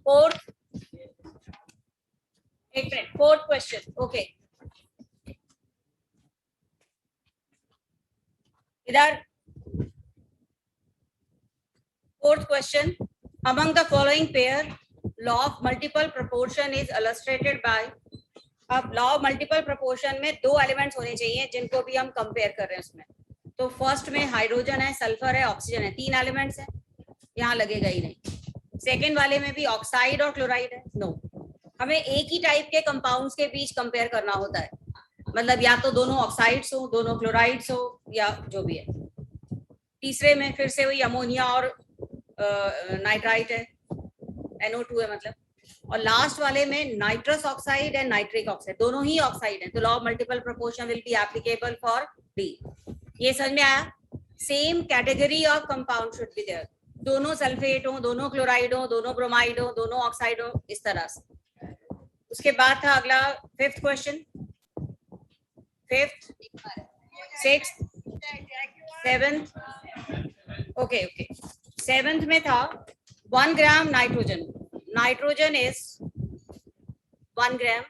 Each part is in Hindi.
फोर्थ, एक मिनट, फोर्थ क्वेश्चन, ओके, इधर fourth question, among the following pair law of multiple proportion is illustrated by। अब लॉ ऑफ मल्टीपल प्रोपोर्शन में दो एलिमेंट्स होने चाहिए जिनको भी हम कंपेयर कर रहे हैं उसमें। तो फर्स्ट में हाइड्रोजन है, सल्फर है, ऑक्सीजन है, तीन एलिमेंट्स हैं, यहाँ लगेगा ही नहीं। सेकेंड वाले में भी ऑक्साइड और क्लोराइड है, नो, हमें एक ही टाइप के कंपाउंड्स के बीच कंपेयर करना होता है, मतलब या तो दोनों ऑक्साइड्स हो, दोनों क्लोराइड्स हो, या जो भी है। तीसरे में फिर से वही अमोनिया और नाइट्राइट है, NO2 है मतलब। और लास्ट वाले में nitrous oxide and nitric oxide, दोनों ही ऑक्साइड हैं, तो law of multiple proportion will be applicable for the. ये समझ में आया? Same category of compound should be there, दोनों सल्फेट हो, दोनों क्लोराइड हो, दोनों ब्रोमाइड हो, दोनों ऑक्साइड हो, इस तरह से। उसके बाद था अगला fifth question, fifth, sixth, seventh, okay okay, seventh में था 1 ग्राम नाइट्रोजन, नाइट्रोजन इज 1 ग्राम,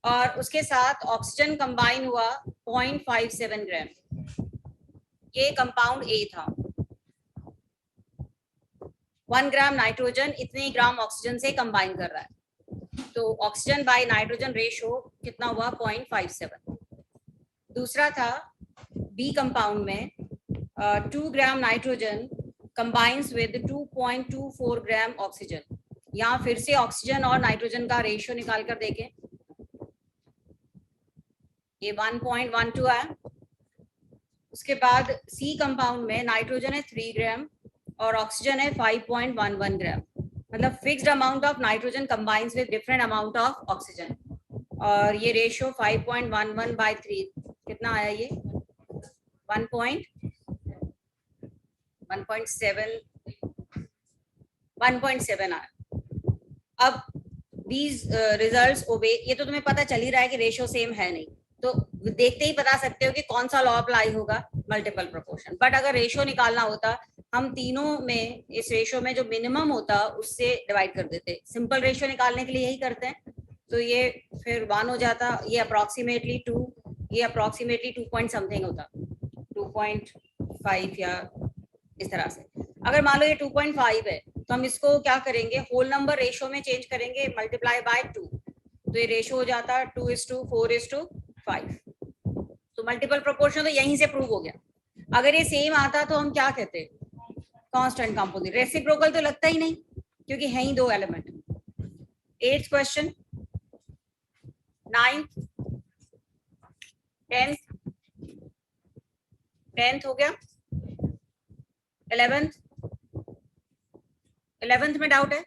और उसके साथ ऑक्सीजन कंबाइन हुआ 0.57 ग्राम, ये कंपाउंड ए था। 1 ग्राम नाइट्रोजन इतने ग्राम ऑक्सीजन से कंबाइन कर रहा है, तो ऑक्सीजन बाय नाइट्रोजन रेशो कितना हुआ? 0.57। दूसरा था बी कंपाउंड में 2 gram nitrogen combines with 2.24 gram oxygen, यहाँ फिर से ऑक्सीजन और नाइट्रोजन का रेशियो निकाल कर देखें, ये 1.12 है। उसके बाद सी कंपाउंड में नाइट्रोजन है 3 ग्राम और ऑक्सीजन है 5.11 ग्राम, मतलब fixed amount of nitrogen combines with different amount of oxygen, और ये रेशियो 5.11/3 कितना आया? ये 1.7 आया। अब these results ओबे, ये तो तुम्हें पता चल ही रहा है कि रेशियो सेम है नहीं, तो देखते ही बता सकते हो कि कौन सा लॉ अप्लाई होगा, मल्टीपल प्रोपोर्शन। बट अगर रेशियो निकालना होता, हम तीनों में इस रेशियो में जो मिनिमम होता उससे डिवाइड कर देते, सिंपल रेशियो निकालने के लिए यही करते हैं। तो ये फिर 1 हो जाता, ये अप्रोक्सीमेटली 2, ये अप्रोक्सीमेटली 2 पॉइंट समथिंग होता, 2.5 या इस तरह से। अगर मान लो ये 2.5 है तो हम इसको क्या करेंगे, होल नंबर रेशियो में चेंज करेंगे, मल्टीप्लाई बाय 2, तो ये रेशियो हो जाता 2:4:5। तो मल्टीपल प्रोपोर्शन तो यहीं से प्रूव हो गया। अगर ये सेम आता तो हम क्या कहते, कांस्टेंट कंपोजिट। रेसिप्रोकल तो लगता ही नहीं क्योंकि है ही दो element. 8th question, 9th, 10th हो गया, 11th में डाउट है,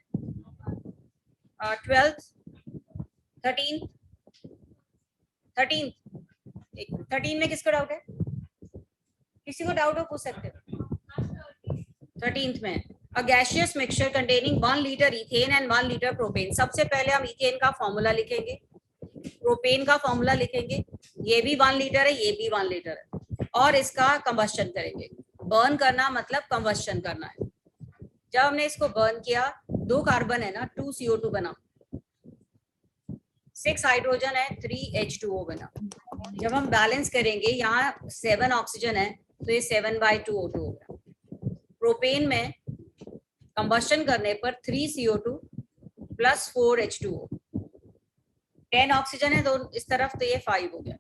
12th, 13th में किसको डाउट है? किसी को डाउट हो पूछ सकते हो। 13th में अ gaseous mixture containing 1 litre ethane and 1 litre propane. सबसे पहले हम इथेन का फॉर्मूला लिखेंगे, प्रोपेन का फॉर्मूला लिखेंगे, ये भी 1 लीटर है, ये भी 1 लीटर है, और इसका कंबस्शन करेंगे। बर्न करना मतलब कंबस्शन करना है। जब हमने इसको बर्न किया, 2 कार्बन है ना, 2 CO2 बना, 6 हाइड्रोजन है, 3 H2O बना। जब हम बैलेंस करेंगे, यहाँ 7 ऑक्सीजन है तो ये 7/2 O2 हो गया। प्रोपेन में कंबस्शन करने पर 3 CO2 प्लस 4 H2O, 10 ऑक्सीजन है तो इस तरफ, तो ये 5 हो गया।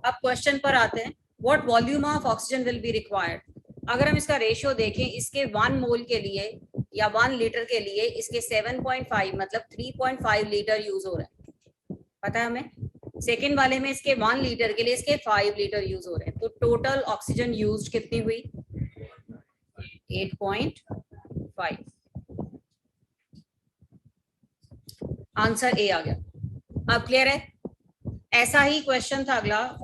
अब क्वेश्चन पर आते हैं, what volume of oxygen will be required. अगर हम इसका रेशियो देखें, इसके 1 मोल के लिए या 1 लीटर के लिए इसके 7.5 मतलब 3.5 लीटर यूज हो रहा है, पता है हमें। सेकेंड वाले में इसके 1 लीटर के लिए इसके 5 लीटर यूज हो रहे हैं, तो टोटल ऑक्सीजन यूज कितनी हुई? 8.5। आंसर ए आ गया। अब क्लियर है? ऐसा ही क्वेश्चन था अगला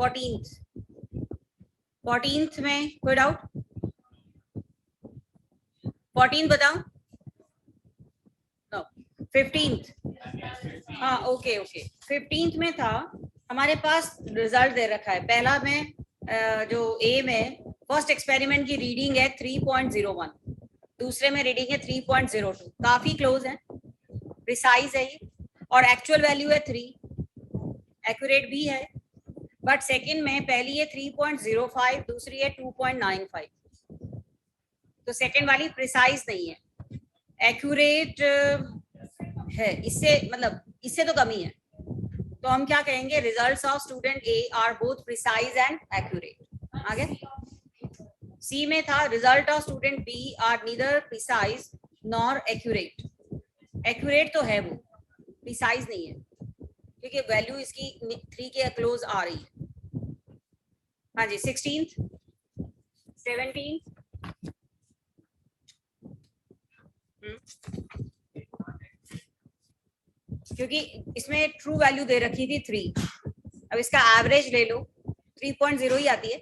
14th में कोई डाउट? 14th बताओ। No, 15th। हाँ ओके ओके, 15th में था, हमारे पास रिजल्ट दे रखा है। पहला में जो ए में फर्स्ट एक्सपेरिमेंट की रीडिंग है 3.01, दूसरे में रीडिंग है 3.02, काफी क्लोज है, प्रिसाइज है ये, और एक्चुअल वैल्यू है 3, एक्यूरेट भी है, बट सेकंड में पहली है 3.05, दूसरी है 2.95, तो सेकंड वाली प्रिसाइज नहीं है, एक्यूरेट है, इससे मतलब इससे तो कमी है, तो हम क्या कहेंगे, results of student A are both precise and accurate. आगे सी में था result of student B are neither precise nor accurate, accurate तो है वो, प्रिसाइज नहीं है, क्योंकि वैल्यू इसकी 3 के क्लोज आ रही है। हाँ जी 16th 17th क्योंकि इसमें ट्रू वैल्यू दे रखी थी 3, अब इसका एवरेज ले लो 3.0 ही आती है,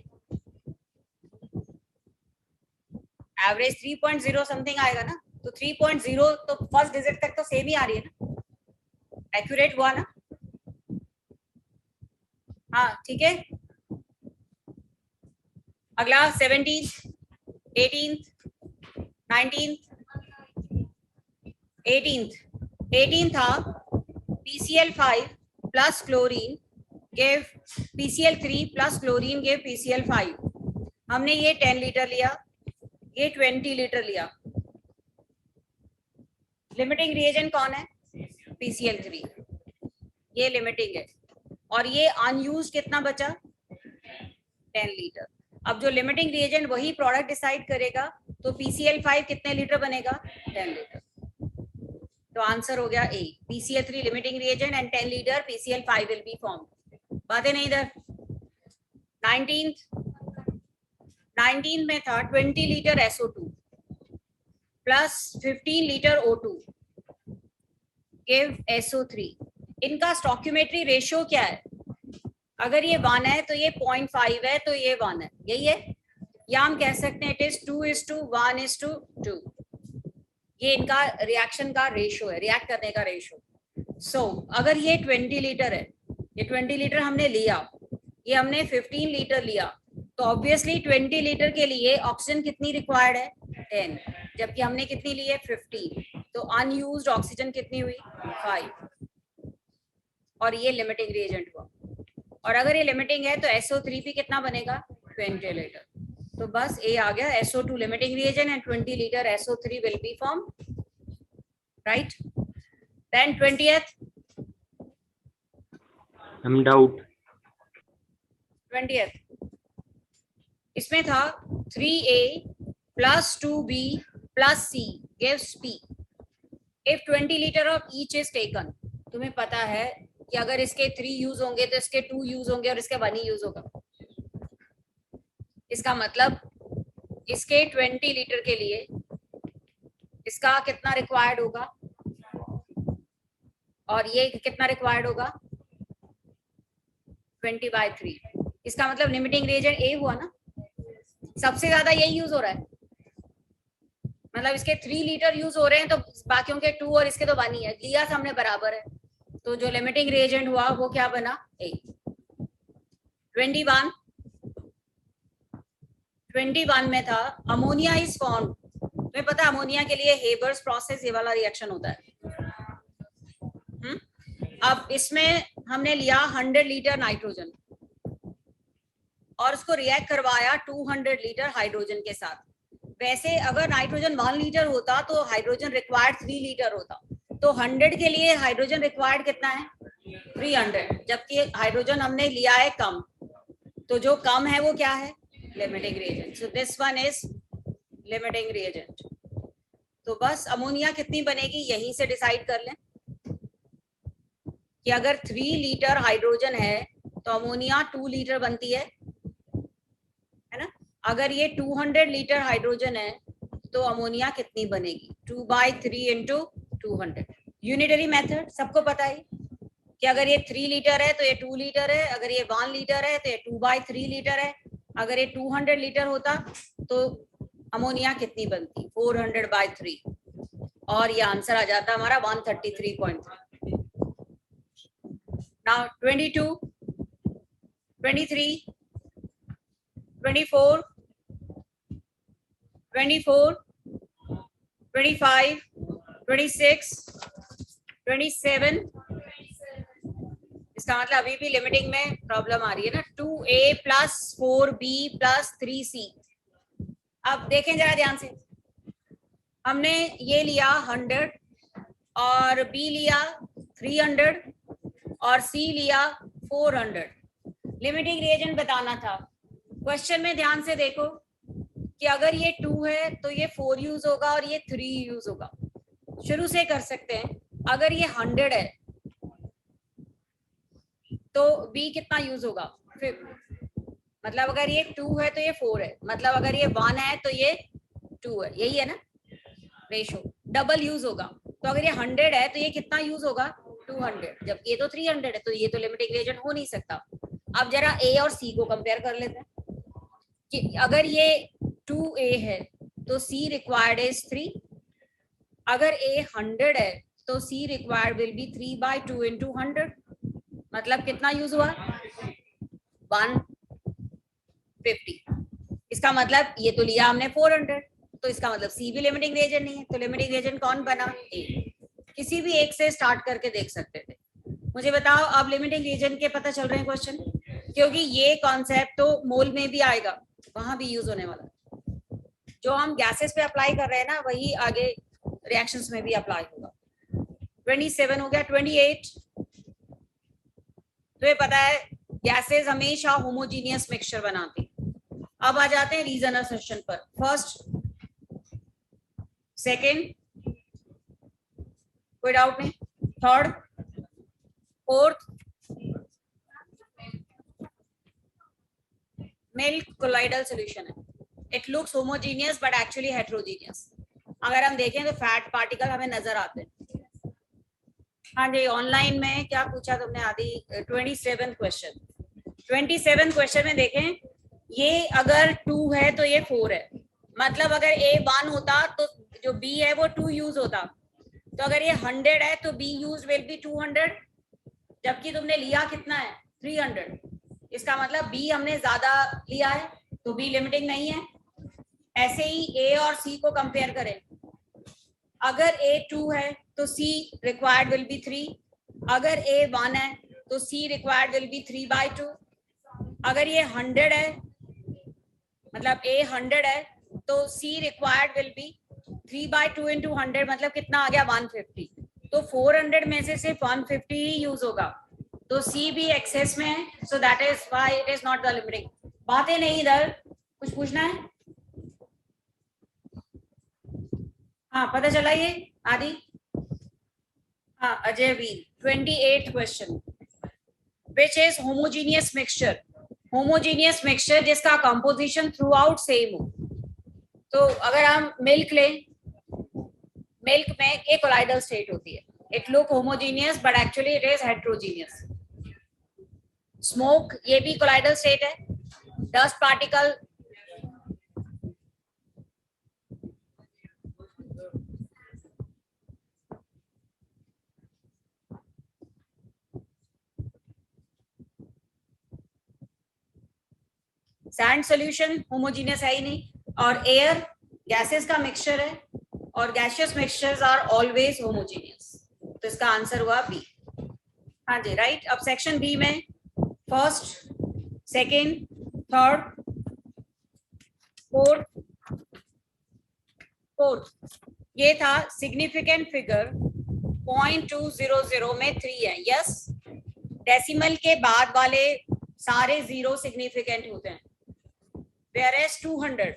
एवरेज 3.0 समथिंग आएगा ना, तो 3.0 तो फर्स्ट डिजिट तक तो सेम ही आ रही है ना, एक्यूरेट हुआ ना। हाँ ठीक है, अगला 17th 18th 19th 18th था PCl5 plus chlorine gave PCl3 plus chlorine gave PCl5, हमने ये 10 लीटर लिया, ये 20 लीटर लिया, लिमिटिंग रिएजेंट कौन है, PCl3, ये लिमिटिंग है, और ये अनयूज कितना बचा 10 लीटर। अब जो लिमिटिंग रिएजेंट वही प्रोडक्ट डिसाइड करेगा, तो PCl5 कितने लीटर बनेगा 10 लीटर, तो आंसर हो गया ए, PCl3 limiting reagent and 10 litre PCl5 will be formed. बातें नहीं इधर। 19 में था 20 litre SO2 plus 15 litre O2 give SO3, इनका स्टोक्यूमेट्री रेशियो क्या है, अगर ये 1 है तो ये 0.5 है, तो ये 1 है, यही है, या हम कह सकते हैं इट इज 2:1:2, ये इनका रिएक्शन का रेशियो है, रिएक्ट करने का रेशियो। सो अगर ये 20 लीटर है, ये 20 लीटर हमने लिया, ये हमने 15 लीटर लिया, तो ऑब्वियसली 20 लीटर के लिए ऑक्सीजन कितनी रिक्वायर्ड है 10, जबकि हमने कितनी ली है 15, तो अनयूज्ड ऑक्सीजन कितनी हुई 5, और ये लिमिटिंग रिएजेंट हुआ, और अगर ये लिमिटिंग है तो SO3 भी कितना बनेगा 20 लीटर, तो बस ए आ गया, SO2 limiting reagent and 20 litre SO3 will be form, right. Then 20th हम डाउट 20th इसमें था 3A plus 2B plus C gives P if 20 liter of each is taken, तुम्हें पता है कि अगर इसके 3 यूज होंगे तो इसके 2 यूज होंगे और इसके 1 ही यूज होगा, इसका मतलब इसके 20 लीटर के लिए इसका कितना रिक्वायर्ड होगा, और ये कितना रिक्वायर्ड होगा 20/3, इसका मतलब लिमिटिंग रिएजेंट ए हुआ ना, सबसे ज्यादा यही यूज हो रहा है, मतलब इसके 3 लीटर यूज हो रहे हैं तो बाकियों के 2 और इसके तो 1 ही है, लिया हमने बराबर है, तो जो लिमिटिंग रिएजेंट हुआ वो क्या बना ए। 21 में था अमोनिया इज फॉर्म्ड, तुम्हें पता है अमोनिया के लिए हेबर्स प्रोसेस ये वाला रिएक्शन होता है। अब इसमें हमने लिया 100 लीटर नाइट्रोजन और उसको रिएक्ट करवाया 200 लीटर हाइड्रोजन के साथ, वैसे अगर नाइट्रोजन 1 लीटर होता तो हाइड्रोजन रिक्वायर्ड 3 लीटर होता, तो 100 के लिए हाइड्रोजन रिक्वायर्ड कितना है 300, जबकि हाइड्रोजन हमने लिया है कम, तो जो कम है वो क्या है limiting reagent, so this one is limiting reagent. तो बस अमोनिया कितनी बनेगी यहीं से डिसाइड कर लें कि अगर 3 लीटर हाइड्रोजन है तो अमोनिया 2 लीटर बनती है ना, अगर ये 200 लीटर हाइड्रोजन है तो अमोनिया कितनी बनेगी 2/3 × 200, यूनिटरी मेथड सबको पता है कि अगर ये 3 लीटर है तो ये 2 लीटर है, अगर ये 1 लीटर है तो ये 2/3 लीटर है, अगर ये 200 लीटर होता तो अमोनिया कितनी बनती 400/3, और ये आंसर आ जाता हमारा 133.3। नाउ 22 23 24 24 25, 26, 27। इसका मतलब अभी भी लिमिटिंग में प्रॉब्लम आ रही है ना। 2a plus 4b plus 3c। अब देखें जरा ध्यान से, हमने ये लिया 100 और b लिया 300 और c लिया 400। लिमिटिंग रिएजेंट बताना था। क्वेश्चन में ध्यान से देखो कि अगर ये 2 है तो ये 4 यूज होगा और ये 3 यूज होगा। शुरू से कर सकते हैं। अगर ये 100 है तो b कितना यूज होगा? फिर मतलब अगर ये 2 है तो ये 4 है, मतलब अगर ये 1 है तो ये 2 है, यही है ना रेशो। डबल यूज होगा। तो अगर ये 100 है तो ये कितना यूज होगा? 200। जब ये तो 300 है तो ये तो लिमिटिंग रिएजेंट हो नहीं सकता। अब जरा a और c को कंपेयर कर लेते हैं कि अगर ये 2a है तो c रिक्वायर्ड इज 3। अगर a 100 है तो c required will be 3/2 into 100। मतलब कितना यूज हुआ? 150। इसका मतलब ये तो लिया हमने 400, तो इसका मतलब C भी लिमिटिंग रिएजेंट नहीं है। तो लिमिटिंग रिएजेंट कौन बना? A। किसी भी एक से स्टार्ट करके देख सकते थे। मुझे बताओ अब लिमिटिंग रिएजेंट के पता चल रहे हैं क्वेश्चन? क्योंकि ये कॉन्सेप्ट तो मोल में भी आएगा, वहां भी यूज होने वाला है। जो हम गैसेस पे अप्लाई कर रहे हैं ना, वही आगे रिएक्शंस में भी अप्लाई होगा। 27 हो गया। 28 तो ये पता है गैसेस हमेशा होमोजीनियस मिक्सचर बनाती। अब आ जाते हैं रीजन असर्शन पर। फर्स्ट, सेकेंड, कोई डाउट नहीं। Third, fourth, milk colloidal solution है। It looks homogeneous but actually heterogeneous. अगर हम देखें तो फैट पार्टिकल हमें नजर आते हैं। हाँ जी, ऑनलाइन में क्या पूछा तुमने आदि? 27 क्वेश्चन। 27 क्वेश्चन में देखें, ये अगर 2 है तो ये 4 है। मतलब अगर a 1 होता तो जो b है वो 2 यूज होता। तो अगर ये 100 है तो b यूज विल बी 200, जबकि तुमने लिया कितना है? 300। इसका मतलब b हमने ज्यादा लिया है तो b लिमिटिंग नहीं है। ऐसे ही a और c को कंपेयर करें, अगर a 2 है तो c रिक्वायर्ड विल बी 3। अगर a 1 है तो c रिक्वायर्ड विल बी 3/2। अगर ये 100 है, मतलब a 100 है तो c required will be 3/2 into 100, मतलब कितना आ गया? 150। तो 400 में से सिर्फ 150 ही यूज होगा, तो c भी एक्सेस में है। So that is why it is not the limiting. बातें नहीं इधर, कुछ पूछना है? हाँ पता चला ये आदि? हाँ अजय वीर। 28 question, which is homogeneous mixture. Homogeneous mixture जिसका कंपोजिशन थ्रू आउट सेम हो। तो अगर हम मिल्क लें, मिल्क में एक कोलाइडल स्टेट होती है। It look homogeneous but actually it is heterogeneous. Smoke, ये भी कोलाइडल स्टेट है। Dust particle, sand solution homogeneous है ही नहीं। और एयर गैसेस का मिक्सचर है और gaseous mixtures are always homogeneous. तो इसका आंसर हुआ बी। हाँ जी राइट। अब सेक्शन बी में फर्स्ट, सेकेंड, थर्ड, फोर्थ, ये था सिग्निफिकेंट फिगर। 0.200 में 3 है। यस, डेसिमल के बाद वाले सारे जीरो सिग्निफिकेंट होते हैं। वेयरएज 200,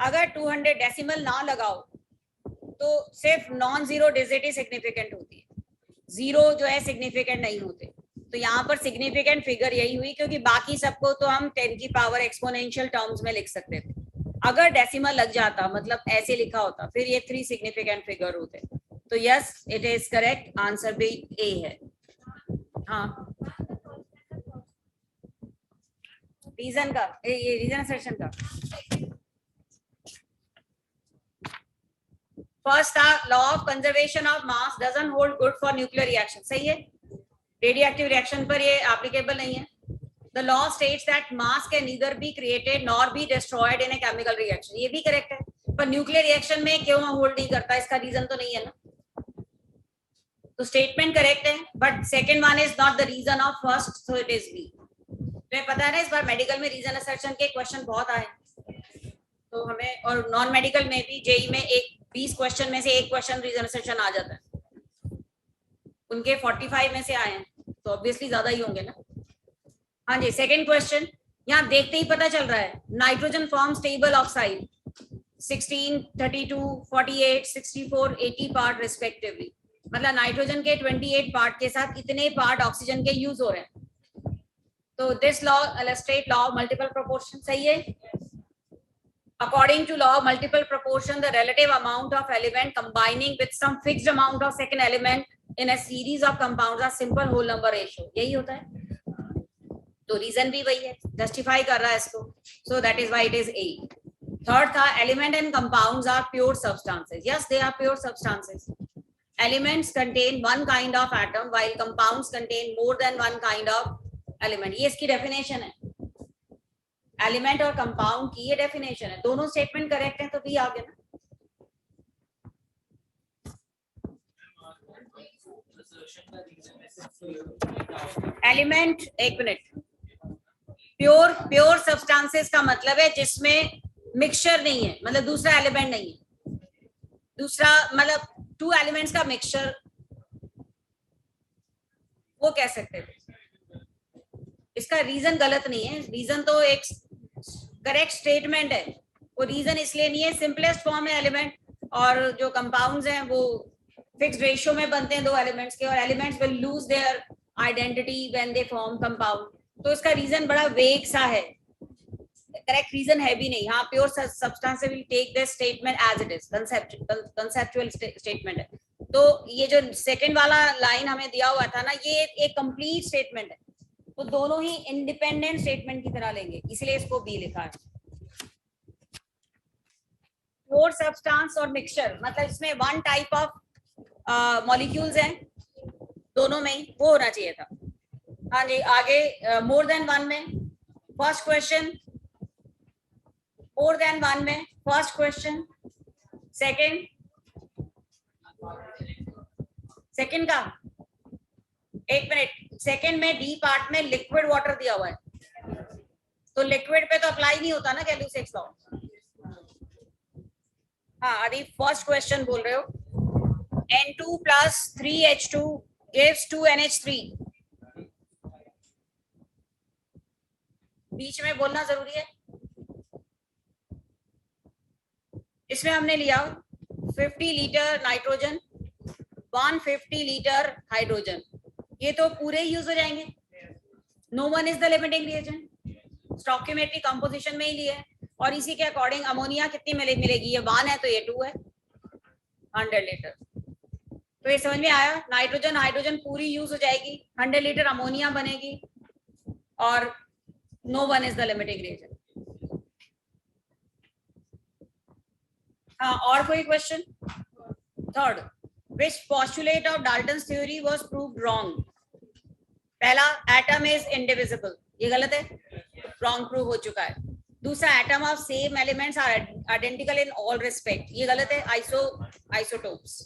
अगर 200 डेसिमल ना लगाओ तो सिर्फ नॉन जीरो डिजिट ही सिग्निफिकेंट होती है, जीरो जो है सिग्निफिकेंट नहीं होते। तो यहाँ पर सिग्निफिकेंट फिगर यही हुई, क्योंकि बाकी सबको तो हम 10 की पावर एक्सपोनेंशियल टर्म्स में लिख सकते थे। अगर डेसिमल लग जाता, मतलब ऐसे लिखा होता, फिर ये 3 सिग्निफिकेंट फिगर होते। तो yes it is correct, answer भी ए है। हाँ रीजन का, ये रीजन असर्शन का फर्स्ट था law of conservation of mass doesn't hold good for nuclear reaction. सही है, रेडियोएक्टिव रिएक्शन पर ये एप्लीकेबल नहीं है। The law states that mass can neither be created nor be destroyed in a chemical reaction. ये भी करेक्ट है, पर न्यूक्लियर रिएक्शन में क्यों होल्ड नहीं करता, इसका रीजन तो नहीं है ना. तो स्टेटमेंट करेक्ट है, but second one is not the reason of first, so it is B. तुम्हें पता है ना, इस बार मेडिकल में रीजन असर्शन के क्वेश्चन बहुत आए, तो हमें, और नॉन मेडिकल में भी जेई में 20 क्वेश्चन में से एक क्वेश्चन रीजन असर्शन आ जाता है. उनके 45 में से आए हैं, तो ऑब्वियसली ज्यादा ही होंगे ना. हाँ जी, सेकंड क्वेश्चन यहाँ देखते ही पता चल रहा है. Nitrogen form stable oxide 16, 32, 48, 64, 80 part respectively. मतलब नाइट्रोजन के 28 पार्ट के साथ इतने पार्ट ऑक्सीजन के यूज हो रहे हैं. तो this law illustrate law of multiple proportion. सही है. According to law of multiple proportion, the relative amount of element combining with some fixed amount of second element in a series of compounds are simple whole number ratio. यही होता है. तो रीजन भी वही है, जस्टिफाई कर रहा है इसको. So that is why it is A. Third था, element and compounds are pure substances. Yes, they are pure substances. Elements contain one kind of atom while compounds contain more than one kind of element. ये इसकी definition है. एलिमेंट और कंपाउंड की ये डेफिनेशन है. दोनों स्टेटमेंट करेक्ट है तो भी आ गया ना. एलिमेंट, एक मिनट, प्योर सब्सटेंसेस का मतलब है जिसमें मिक्सचर नहीं है, मतलब दूसरा एलिमेंट नहीं है. दूसरा मतलब 2 एलिमेंट्स का मिक्सचर, वो कह सकते हैं. इसका रीजन गलत नहीं है, रीजन तो एक करेक्ट स्टेटमेंट है. वो रीजन इसलिए नहीं है, सिंपलेस्ट फॉर्म है एलिमेंट, और जो कंपाउंड्स हैं वो फिक्स्ड रेशियो में बनते हैं 2 एलिमेंट्स के, और elements will lose their identity when they form compound. तो इसका रीजन बड़ा वेग सा है, करेक्ट रीजन है भी नहीं. हाँ, pure substance will take this statement as it is, conceptual statement है. तो ये जो सेकंड वाला लाइन हमें दिया हुआ था ना, ये एक कंप्लीट स्टेटमेंट है. तो दोनों ही इंडिपेंडेंट स्टेटमेंट की तरह लेंगे, इसलिए इसको बी लिखा है. फोर सब्सटेंस और मिक्सचर, मतलब इसमें 1 टाइप ऑफ मॉलिक्यूल्स हैं दोनों में ही, वो होना चाहिए था. हाँ जी, आगे मोर देन 1 में फर्स्ट क्वेश्चन, मोर देन 1 में फर्स्ट क्वेश्चन, सेकंड का, एक मिनट, सेकंड में डी पार्ट में लिक्विड वाटर दिया हुआ है, तो लिक्विड पे तो अप्लाई नहीं होता ना गैल्यूसेक्स लॉ. हाँ, अभी फर्स्ट क्वेश्चन बोल रहे हो. N2 plus 3H2 gives 2NH3. बीच में बोलना जरूरी है. इसमें हमने लिया 50 लीटर नाइट्रोजन, 150 लीटर हाइड्रोजन. ये तो पूरे यूज हो जाएंगे. No one is the limiting reagent, stoichiometric composition में ही लिए, और इसी के अकॉर्डिंग अमोनिया कितनी मिलेगी, ये 1 है तो ये 2 है, 100 लीटर. तो ये समझ में आया. नाइट्रोजन हाइड्रोजन पूरी यूज हो जाएगी, 100 लीटर अमोनिया बनेगी, और no one is the limiting reagent. हाँ, और कोई question. Third, which postulate of Dalton's theory was proved wrong? पहला, एटम इज इंडिविजिबल, ये गलत है, रॉन्ग प्रूव हो चुका है. दूसरा, atom of same elements are identical in all respect, ये गलत है, आइसोटोप्स.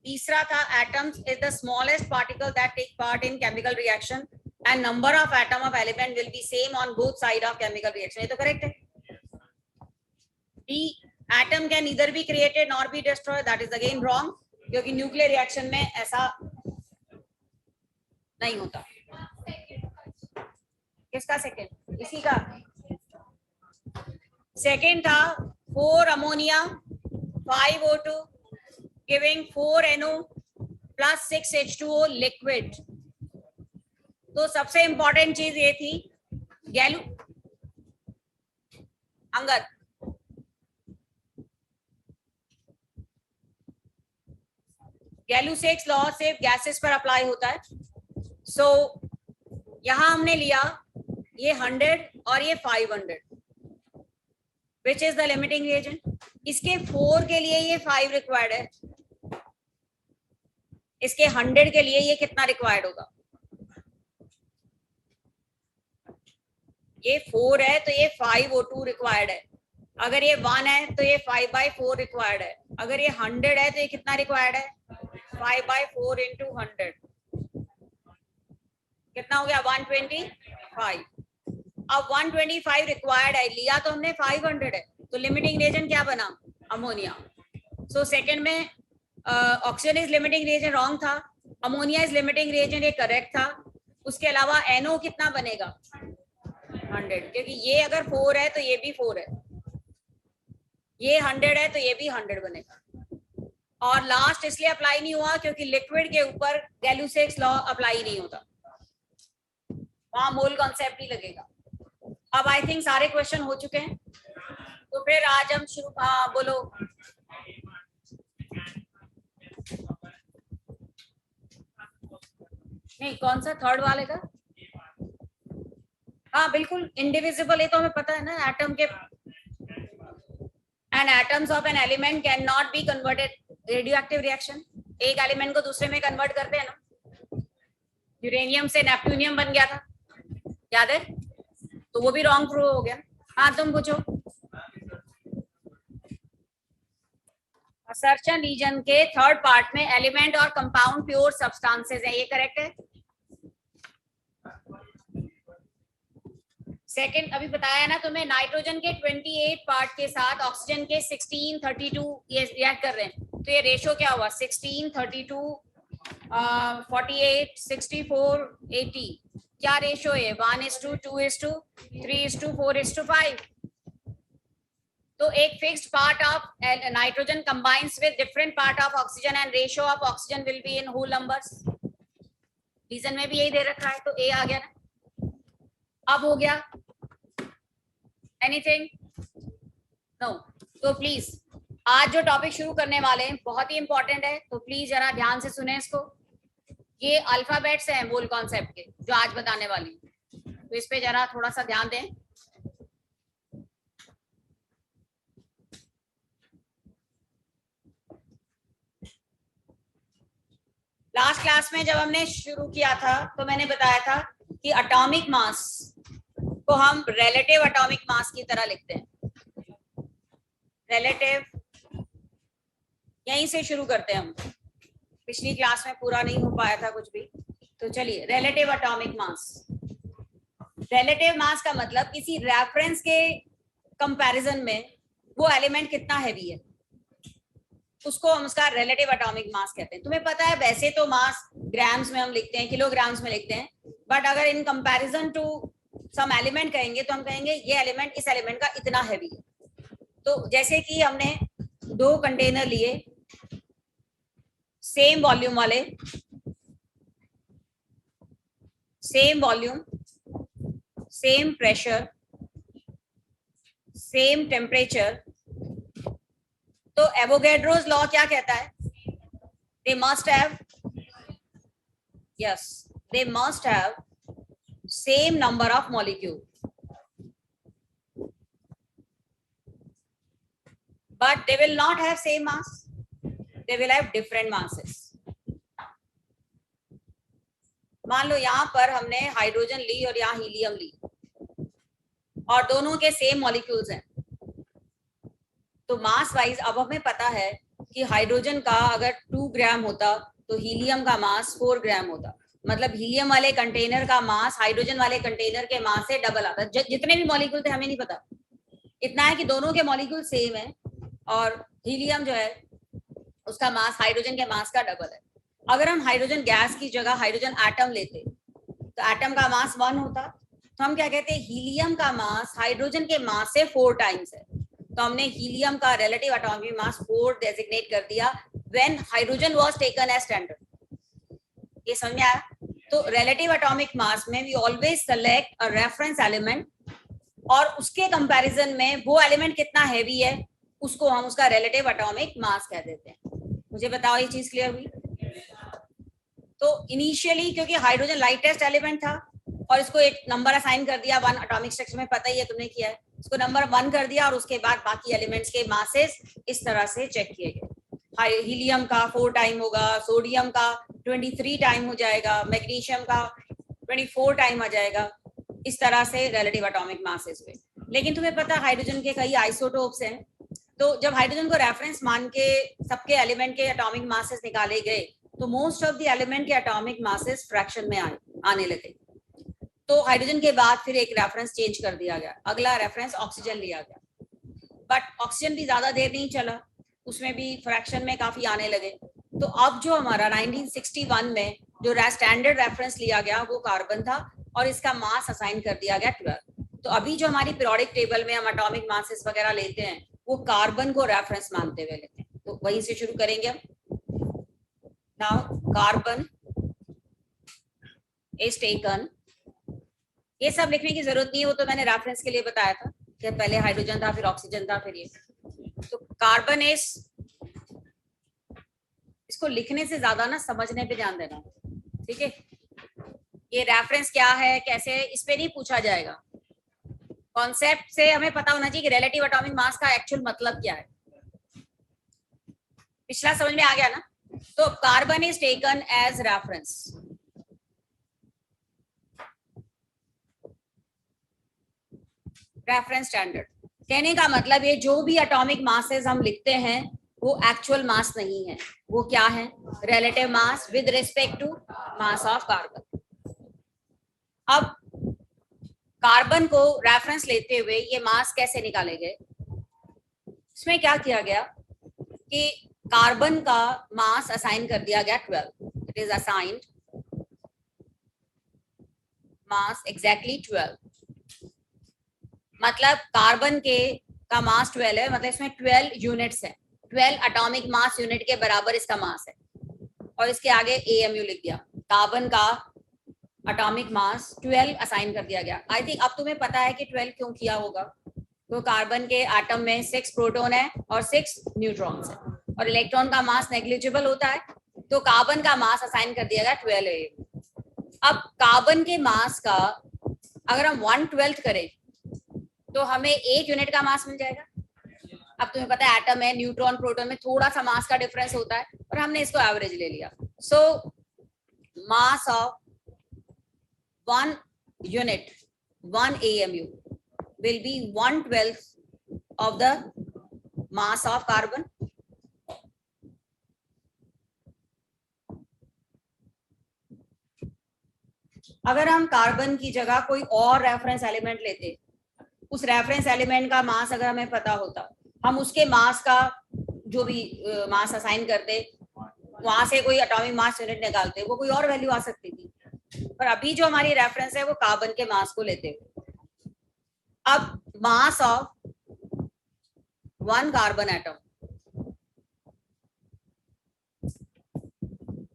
तीसरा था, atoms is the smallest particle that take part in chemical reaction and number of atom of element will B same on both side of chemical reaction, ये तो करेक्ट है. D, atom can neither be created nor be destroyed, that is again wrong, क्योंकि न्यूक्लियर रिएक्शन में ऐसा नहीं होता. किसका सेकंड? इसी का सेकंड था 4 ammonia 5 O2 giving 4 NO plus 6 H2O liquid. तो सबसे इंपॉर्टेंट चीज ये थी, अंगद, गैल्यूसेक्स लॉ सिर्फ गैसेस पर अप्लाई होता है. सो यहां हमने लिया ये 100 और ये 500, which is the limiting reagent. इसके 4 के लिए ये 5 रिक्वायर्ड है, इसके 100 के लिए ये कितना रिक्वायर्ड होगा? ये 4 है तो ये 5 O2 रिक्वायर्ड है, अगर ये 1 है तो ये 5/4 रिक्वायर्ड है, अगर ये 100 है तो ये कितना रिक्वायर्ड है, 5/4 into 100 कितना हो गया, 125। अब 125 रिक्वायर्ड है, लिया तो हमने 500 है, तो लिमिटिंग रिएजेंट क्या बना, अमोनिया। सो सेकंड में oxygen is limiting reagent wrong था, अमोनिया इज लिमिटिंग रिएजेंट ये करेक्ट था। उसके अलावा NO कितना बनेगा 100, क्योंकि ये अगर 4 है तो ये भी 4 है, ये 100 है तो ये भी 100 बनेगा। और लास्ट इसलिए अप्लाई नहीं हुआ क्योंकि लिक्विड के ऊपर गैलुसेक्स लॉ अप्लाई नहीं होता, वहां मोल कॉन्सेप्ट ही लगेगा। अब आई थिंक सारे क्वेश्चन हो चुके हैं, तो फिर आज हम शुरू, बोलो। नहीं, कौन सा थर्ड वाले का, हाँ बिल्कुल इंडिविजिबल, ये तो हमें पता है ना, एटम के and atoms of an element can not be converted radio active reaction, एक एलिमेंट को दूसरे में कन्वर्ट करते हैं ना, यूरेनियम से नेपट्यूनियम बन गया था, याद है, तो वो भी रॉन्ग प्रूव हो गया। हाँ तुम पूछो। असर्शन रीजन के थर्ड पार्ट में एलिमेंट और कंपाउंड प्योर सब्सटेंसेस है, ये करेक्ट है। सेकंड अभी बताया ना तुम्हें, नाइट्रोजन के 28 पार्ट के साथ ऑक्सीजन के 16, 32 ये रिएक्ट कर रहे हैं, तो ये रेशो क्या हुआ, 16, 32, 48, 64, 80, क्या रेशो है, 1:2, 2:3, 3:4:5। तो एक fixed part of nitrogen combines with different part of oxygen and ratio of oxygen will be in whole numbers, reason में भी यही दे रखा है, तो ए आ गया ना। अब हो गया एनीथिंग, नो, तो प्लीज आज जो टॉपिक शुरू करने वाले हैं बहुत ही इंपॉर्टेंट है, तो प्लीज जरा ध्यान से सुने इसको। ये अल्फाबेट्स हैं मोल कॉन्सेप्ट के जो आज बताने वाली, तो इस पे जरा थोड़ा सा ध्यान दें। लास्ट क्लास में जब हमने शुरू किया था तो मैंने बताया था कि एटॉमिक मास को हम रिलेटिव एटॉमिक मास की तरह लिखते हैं, रिलेटिव, यहीं से शुरू करते हैं हम, पिछली क्लास में पूरा नहीं हो पाया था कुछ भी, तो चलिए रिलेटिव एटॉमिक मास। रिलेटिव मास का मतलब किसी रेफरेंस के कंपैरिजन में वो एलिमेंट कितना हैवी है, उसको हम उसका रिलेटिव एटॉमिक मास कहते हैं। तुम्हें पता है वैसे तो मास ग्राम्स में हम लिखते हैं, किलोग्राम्स में लिखते हैं, बट अगर in comparison to some element कहेंगे तो हम कहेंगे ये एलिमेंट इस एलिमेंट का इतना हैवी है। तो जैसे कि हमने 2 कंटेनर लिए सेम वॉल्यूम वाले, same volume, same pressure, same temperature, तो एवोगैड्रोस लॉ क्या कहता है, they must have, yes, they must have same number of molecule, but they will not have same mass, they will have different masses। मान लो यहाँ पर हमने हाइड्रोजन ली और यहाँ हीलियम ली और दोनों के सेम मॉलिक्यूल्स हैं, तो मास वाइज अब हमें पता है कि हाइड्रोजन का अगर 2 ग्राम होता तो हीलियम का मास 4 ग्राम होता, मतलब हीलियम वाले कंटेनर का मास हाइड्रोजन वाले कंटेनर के मास से डबल आता। जितने भी मॉलिक्यूल थे हमें नहीं पता, इतना है कि दोनों के मॉलिक्यूल सेम है और हीलियम जो है उसका मास हाइड्रोजन के मास का डबल है। अगर हम हाइड्रोजन गैस की जगह हाइड्रोजन एटम लेते तो एटम का मास 1 होता, तो हम क्या कहते हैं, हीलियम का मास हाइड्रोजन के मास से 4 टाइम्स है, तो हमने हीलियम का रिलेटिव एटॉमिक मास 4 डेजिग्नेट कर दिया when hydrogen was taken as standard. ये समझ में आया? तो रिलेटिव एटॉमिक मास में we always select a reference element और उसके कंपैरिजन में वो एलिमेंट कितना हैवी है उसको हम उसका रिलेटिव एटॉमिक मास कह देते हैं। मुझे बताओ ये चीज क्लियर हुई? तो इनिशियली क्योंकि हाइड्रोजन लाइटेस्ट एलिमेंट था और इसको एक नंबर असाइन कर दिया 1, एटॉमिक स्ट्रक्चर में पता ही है तुमने किया है, इसको नंबर 1 कर दिया और उसके बाद बाकी एलिमेंट्स के मासेस इस तरह से चेक किए गए। हीलियम का 4 टाइम होगा, सोडियम का 23 टाइम हो जाएगा, मैग्नीशियम का 24 टाइम आ जाएगा, इस तरह से रिलेटिव एटॉमिक मासेस हुए। लेकिन तुम्हें पता हाइड्रोजन के कई आइसोटोप्स हैं, तो जब हाइड्रोजन को रेफरेंस मान के सबके एलिमेंट के एटॉमिक मासेस निकाले गए तो मोस्ट ऑफ द एलिमेंट के एटॉमिक मासेस फ्रैक्शन में आने लगे। तो हाइड्रोजन के बाद फिर एक रेफरेंस चेंज कर दिया गया, अगला रेफरेंस ऑक्सीजन लिया गया, बट ऑक्सीजन भी ज्यादा देर नहीं चला, उसमें भी फ्रैक्शन में काफी आने लगे। तो अब जो हमारा 1961 में जो स्टैंडर्ड रेफरेंस लिया गया वो कार्बन था और इसका मास असाइन कर दिया गया 12। तो अभी जो हमारी पीरियोडिक टेबल में हम एटॉमिक मासेस वगैरह लेते हैं वो कार्बन को रेफरेंस मानते हुए लेते हैं। तो वहीं से शुरू करेंगे हम। नाउ कार्बन इज टेकन, ये सब लिखने की जरूरत नहीं है, वो तो मैंने रेफरेंस के लिए बताया था कि पहले हाइड्रोजन था फिर ऑक्सीजन था फिर ये। तो कार्बन इज, इसको लिखने से ज्यादा ना समझने पे ध्यान देना, ठीक है। ये रेफरेंस क्या है कैसे, इस पे नहीं पूछा जाएगा, कॉन्सेप्ट से हमें पता होना चाहिए कि रिलेटिव एटॉमिक मास का एक्चुअल मतलब क्या है। पिछला समझ में आ गया ना। तो carbon is taken as reference, reference standard कहने का मतलब ये जो भी एटॉमिक मासेस हम लिखते हैं वो एक्चुअल मास नहीं है, वो क्या है, relative mass with respect to mass of carbon. अब कार्बन को रेफरेंस लेते हुए ये मास कैसे निकाले गए, इसमें क्या किया गया कि कार्बन का मास असाइन कर दिया गया 12, it is assigned mass exactly 12। मतलब कार्बन के का मास 12 है, मतलब इसमें 12 यूनिट्स है, 12 एटॉमिक मास यूनिट के बराबर इसका मास है, और इसके आगे AMU लिख दिया। कार्बन का एटॉमिक मास 12 असाइन कर दिया गया। आई थिंक अब तुम्हें पता है कि 12 क्यों किया होगा, तो कार्बन के एटम में 6 प्रोटॉन है और 6 न्यूट्रॉन्स है, और इलेक्ट्रॉन का मास नेग्लिजिबल होता है, तो कार्बन का मास असाइन कर दिया गया 12 AMU। अब कार्बन के मास का अगर हम 1/12 करें तो हमें 1 यूनिट का मास मिल जाएगा। अब तुम्हें पता है एटम है, न्यूट्रॉन प्रोटॉन में थोड़ा सा मास का डिफरेंस होता है, और हमने इसको एवरेज ले लिया। So mass of 1 unit 1 AMU will be 1/12 of the mass of carbon। अगर हम कार्बन की जगह कोई और रेफरेंस एलिमेंट लेते, उस रेफरेंस एलिमेंट का मास अगर हमें पता होता, हम उसके मास का जो भी मास असाइन करते, वहां से कोई एटॉमिक मास यूनिट निकालते, वो कोई और वैल्यू आ सकती थी, पर अभी जो हमारी रेफरेंस है वो कार्बन के मास को लेते हुए। अब मास ऑफ 1 कार्बन एटम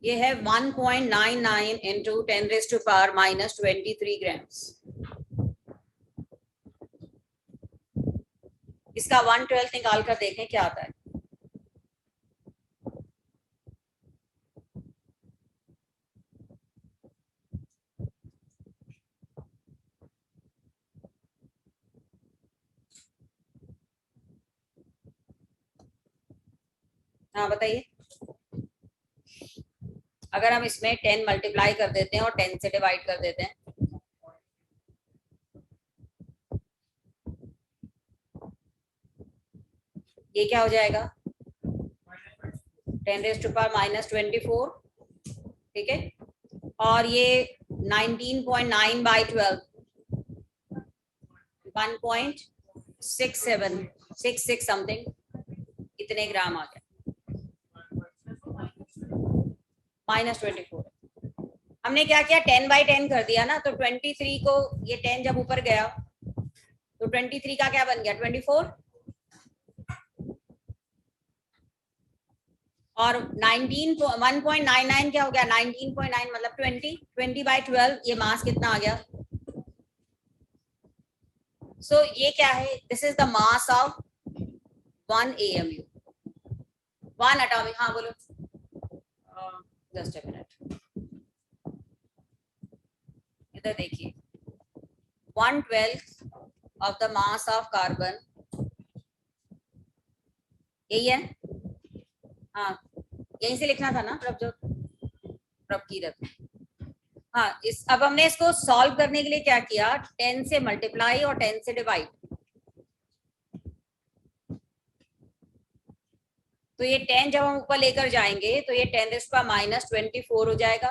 ये है 1.99 इंटू 10⁻⁻³ ग्राम्स। इसका 1/12 निकाल कर देखें क्या आता है। हाँ बताइए, अगर हम इसमें 10 मल्टीप्लाई कर देते हैं और 10 से डिवाइड कर देते हैं, ये क्या हो जाएगा 10⁻⁻24, ठीक है, और ये 19.9/12 1.6766 समथिंग इतने ग्राम आ गया, -24। हमने क्या किया 10/10 कर दिया ना, तो 23 को ये 10 जब ऊपर गया तो 23 का क्या बन गया 24, और 1.99 क्या हो गया 19.9 मतलब 20/12 ये मास कितना आ गया। सो ये क्या है, this is the mass of 1 AMU 1 atomic. हाँ बोलो, जस्ट अ मिनट, इधर देखिए 1/12 of the mass of carbon, यही है। हाँ यहीं से लिखना था ना प्रभकीरत। हाँ अब हमने इसको सॉल्व करने के लिए क्या किया 10 से मल्टीप्लाई और 10 से डिवाइड, तो ये 10 जब हम ऊपर लेकर जाएंगे तो ये 10⁻24 हो जाएगा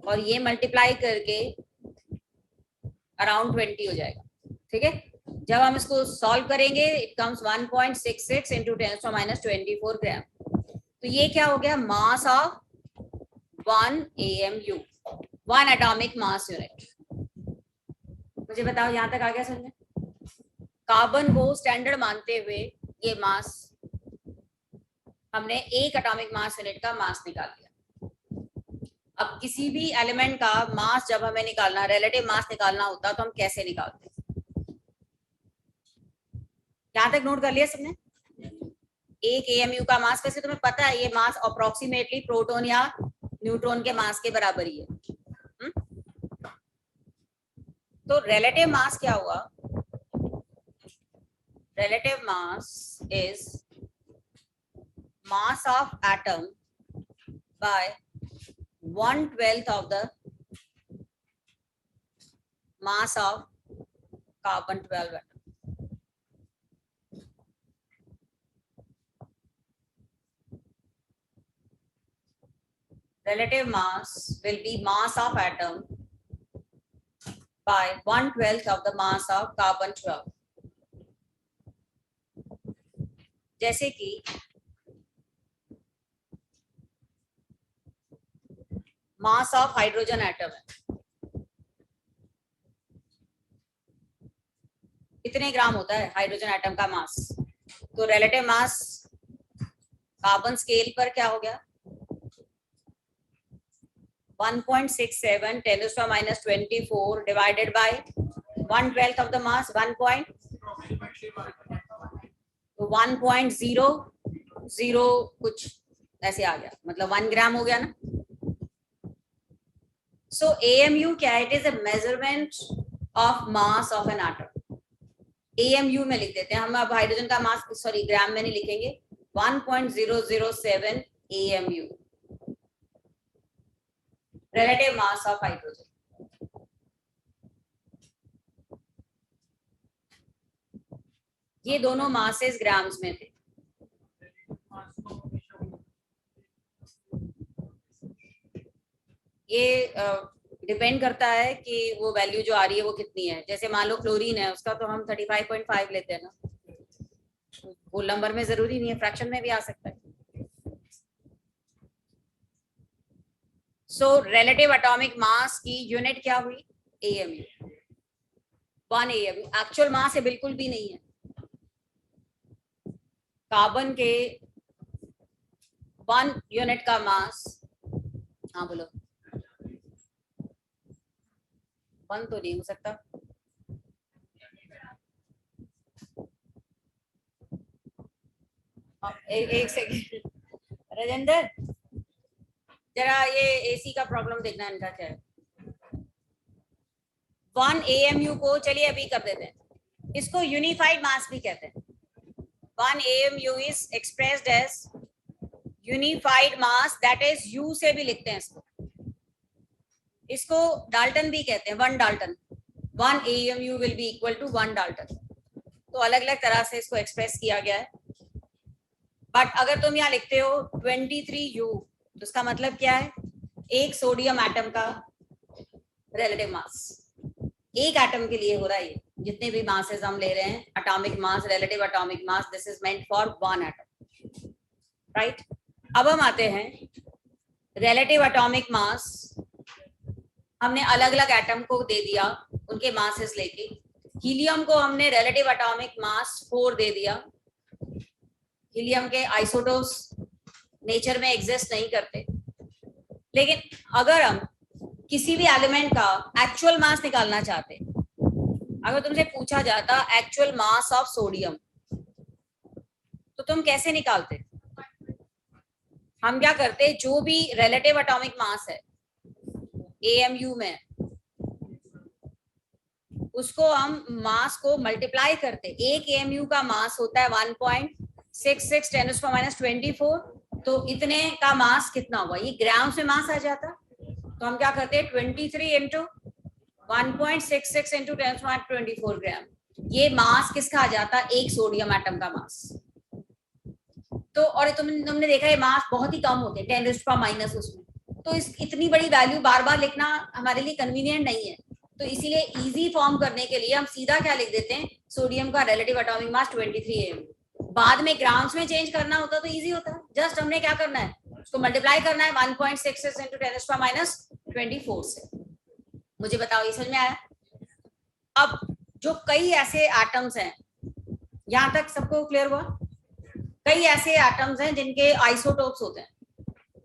और ये मल्टीप्लाई करके अराउंड 20 हो जाएगा। ठीक है, जब हम इसको सॉल्व करेंगे इट कम्स 1.66 इंटू 10⁻24 ग्राम। तो ये क्या हो गया, मास of 1 AMU, 1 atomic mass unit. मुझे बताओ यहां तक आ गया समझ में? कार्बन को स्टैंडर्ड मानते हुए ये मास, हमने एक एटॉमिक मास यूनिट का मास निकाल लिया। अब किसी भी एलिमेंट का मास जब हमें निकालना, रिलेटिव मास निकालना होता तो हम कैसे निकालते? यहां तक नोट कर लिया सबने? एक AMU का मास, वैसे तुम्हें पता है ये मास अप्रोक्सीमेटली प्रोटॉन या न्यूट्रॉन के मास के बराबर ही है। तो रिलेटिव मास क्या हुआ? Relative mass is mass of atom by 1/12 of the mass of carbon 12 atom. Relative mass will be mass of atom by 1/12 of the mass of carbon 12. जैसे कि मास ऑफ हाइड्रोजन एटम है, कितने ग्राम होता है हाइड्रोजन एटम का मास? तो रिलेटिव मास कार्बन स्केल पर क्या हो गया, 1.67 10⁻24 divided by 1/12 of the mass 1.00 कुछ ऐसे आ गया, मतलब 1 ग्राम हो गया ना। सो AMU क्या है? It is a measurement of mass of an atom. AMU में लिख देते हैं हम, अब हाइड्रोजन का मास सॉरी ग्राम में नहीं लिखेंगे, 1.007 AMU relative mass of hydrogen. ये दोनों मासेस ग्राम्स में थे। ये डिपेंड करता है कि वो वैल्यू जो आ रही है वो कितनी है। जैसे मान लो क्लोरीन है, उसका तो हम 35.5 लेते हैं ना, होल नंबर में जरूरी नहीं है, फ्रैक्शन में भी आ सकता है। सो रिलेटिव एटॉमिक मास की यूनिट क्या हुई? AMU, 1 AMU। एक्चुअल मास है बिल्कुल भी नहीं है। कार्बन के 1 यूनिट का मास, हाँ बोलो, 1 तो नहीं हो सकता। एक सेकेंड राजेंद्र, जरा ये AC का प्रॉब्लम देखना इनका क्या है। 1 AMU को चलिए अभी कर देते हैं, इसको यूनिफाइड मास भी कहते हैं। 1 AMU is expressed as unified mass, that is U से भी लिखते हैं इसको। इसको डाल्टन भी कहते हैं, 1 Dalton. 1 AMU will be equal to 1 Dalton. तो अलग अलग तरह से इसको एक्सप्रेस किया गया है। बट अगर तुम यहाँ लिखते हो 23U, तो इसका मतलब क्या है? एक सोडियम एटम का रिलेटिव मास, एक एटम के लिए हो रहा है ये। जितने भी मासेस हम ले रहे हैं, atomic mass, relative atomic mass, this is meant for 1 atom, right. अब हम आते हैं रिलेटिव एटॉमिक मास। हमने अलग अलग एटम को दे दिया उनके मासेस लेके। हीलियम को हमने रिलेटिव एटॉमिक मास 4 दे दिया। हीलियम के आइसोटोप्स नेचर में एग्जिस्ट नहीं करते, लेकिन अगर हम किसी भी एलिमेंट का एक्चुअल मास निकालना चाहते, अगर तुमसे पूछा जाता एक्चुअल मास ऑफ सोडियम, तो तुम कैसे निकालते? हम क्या करते, जो भी रिलेटिव एटॉमिक मास है AMU में, उसको हम मास को मल्टीप्लाई करते। एक AMU का मास होता है 1.66 10⁻24, तो इतने का मास कितना हुआ? ये ग्राम में मास आ जाता। तो हम क्या करते हैं, 23 इंटू 1.66 इंटू 10⁻24 ग्राम। ये मास किसका आ जाता? एक सोडियम एटम का मास। तो और तुमने देखा है मास बहुत ही कम होते हैं, 10⁻⁻, उसमें तो इस इतनी बड़ी वैल्यू बार बार लिखना हमारे लिए कन्वीनियंट नहीं है। तो इसीलिए इजी फॉर्म करने के लिए हम सीधा क्या लिख देते हैं, सोडियम का रिलेटिव एटॉमिक मास 23 AU। बाद में ग्राम्स में चेंज करना होता तो इजी होता है, जस्ट हमने क्या करना है, उसको मल्टीप्लाई करना है 1.66 × 10⁻24 से। मुझे बताओ ये समझ में आया? अब जो कई ऐसे एटम्स हैं, यहां तक सबको क्लियर हुआ? कई ऐसे एटम्स हैं जिनके आइसोटोप्स होते हैं,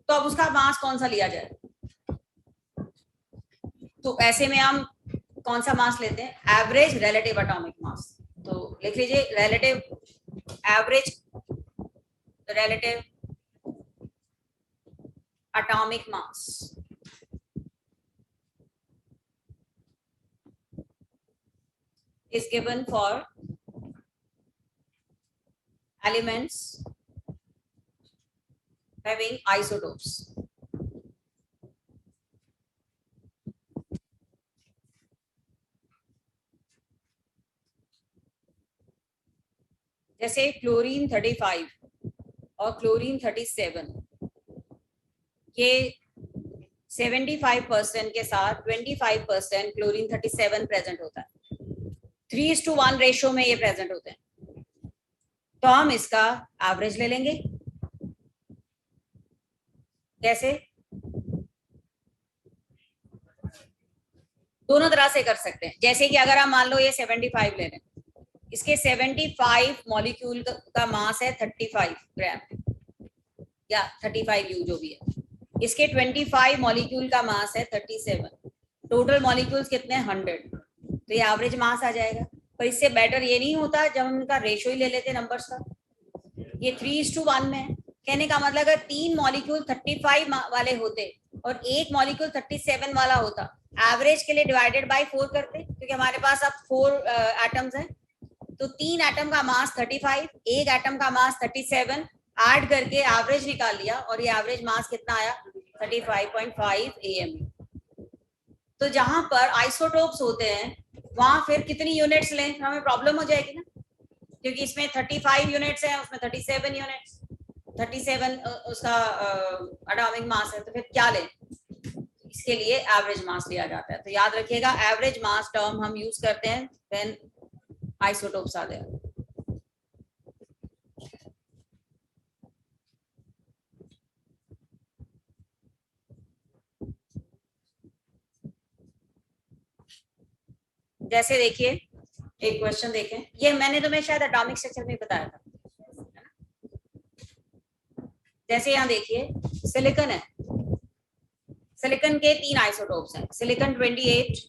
तो अब उसका मास कौन सा लिया जाए? तो ऐसे में हम कौन सा मास लेते हैं? एवरेज रिलेटिव एटॉमिक मास। तो लिख लीजिए relative average relative atomic mass is given for elements having isotopes. जैसे क्लोरीन 35 और क्लोरीन 37, ये 75% के साथ 25% क्लोरीन 37 प्रेजेंट होता है, 3:1 रेशो में ये प्रेजेंट होते हैं। तो हम इसका एवरेज ले लेंगे। कैसे? दोनों तरह से कर सकते हैं। जैसे कि अगर हम मान लो ये 75 ले रहे हैं, इसके 75 मॉलिक्यूल का मास है 35 ग्राम या 35 यू जो भी है, इसके 25 मॉलिक्यूल का मास है 37, टोटल मॉलिक्यूल्स कितने? 100। तो ये एवरेज मास आ जाएगा। पर इससे बेटर ये नहीं होता जब हम इनका रेशो ही ले लेते नंबर्स का? ये 3:1 में है। कहने का मतलब अगर 3 मॉलिक्यूल 35 वाले होते और 1 मॉलिक्यूल 37 वाला होता, एवरेज के लिए डिवाइडेड बाय 4 करते, क्योंकि हमारे पास अब 4 एटम्स हैं। तो 3 एटम का मास 35, 1 एटम का मास 37, ऐड करके एवरेज निकाल लिया और ये एवरेज मास कितना आया? 35.5 AMU। तो जहां पर आइसोटोप्स होते हैं वहां फिर कितनी यूनिट्स लें, हमें प्रॉब्लम हो जाएगी ना, क्योंकि इसमें 35 यूनिट्स हैं, उसमें 37 यूनिट्स, 37 उसका एटॉमिक मास है, तो फिर क्या लें? इसके लिए एवरेज मास लिया जाता है। तो याद रखिएगा एवरेज मास टर्म हम यूज करते हैं व्हेन आइसोटोप्स आर देयर। जैसे देखिए एक क्वेश्चन देखें, ये मैंने तुम्हें शायद एटॉमिक स्ट्रक्चर में बताया था। जैसे यहाँ देखिए सिलिकॉन है, सिलिकॉन के 3 आइसोटोप्स हैं। सिलिकॉन 28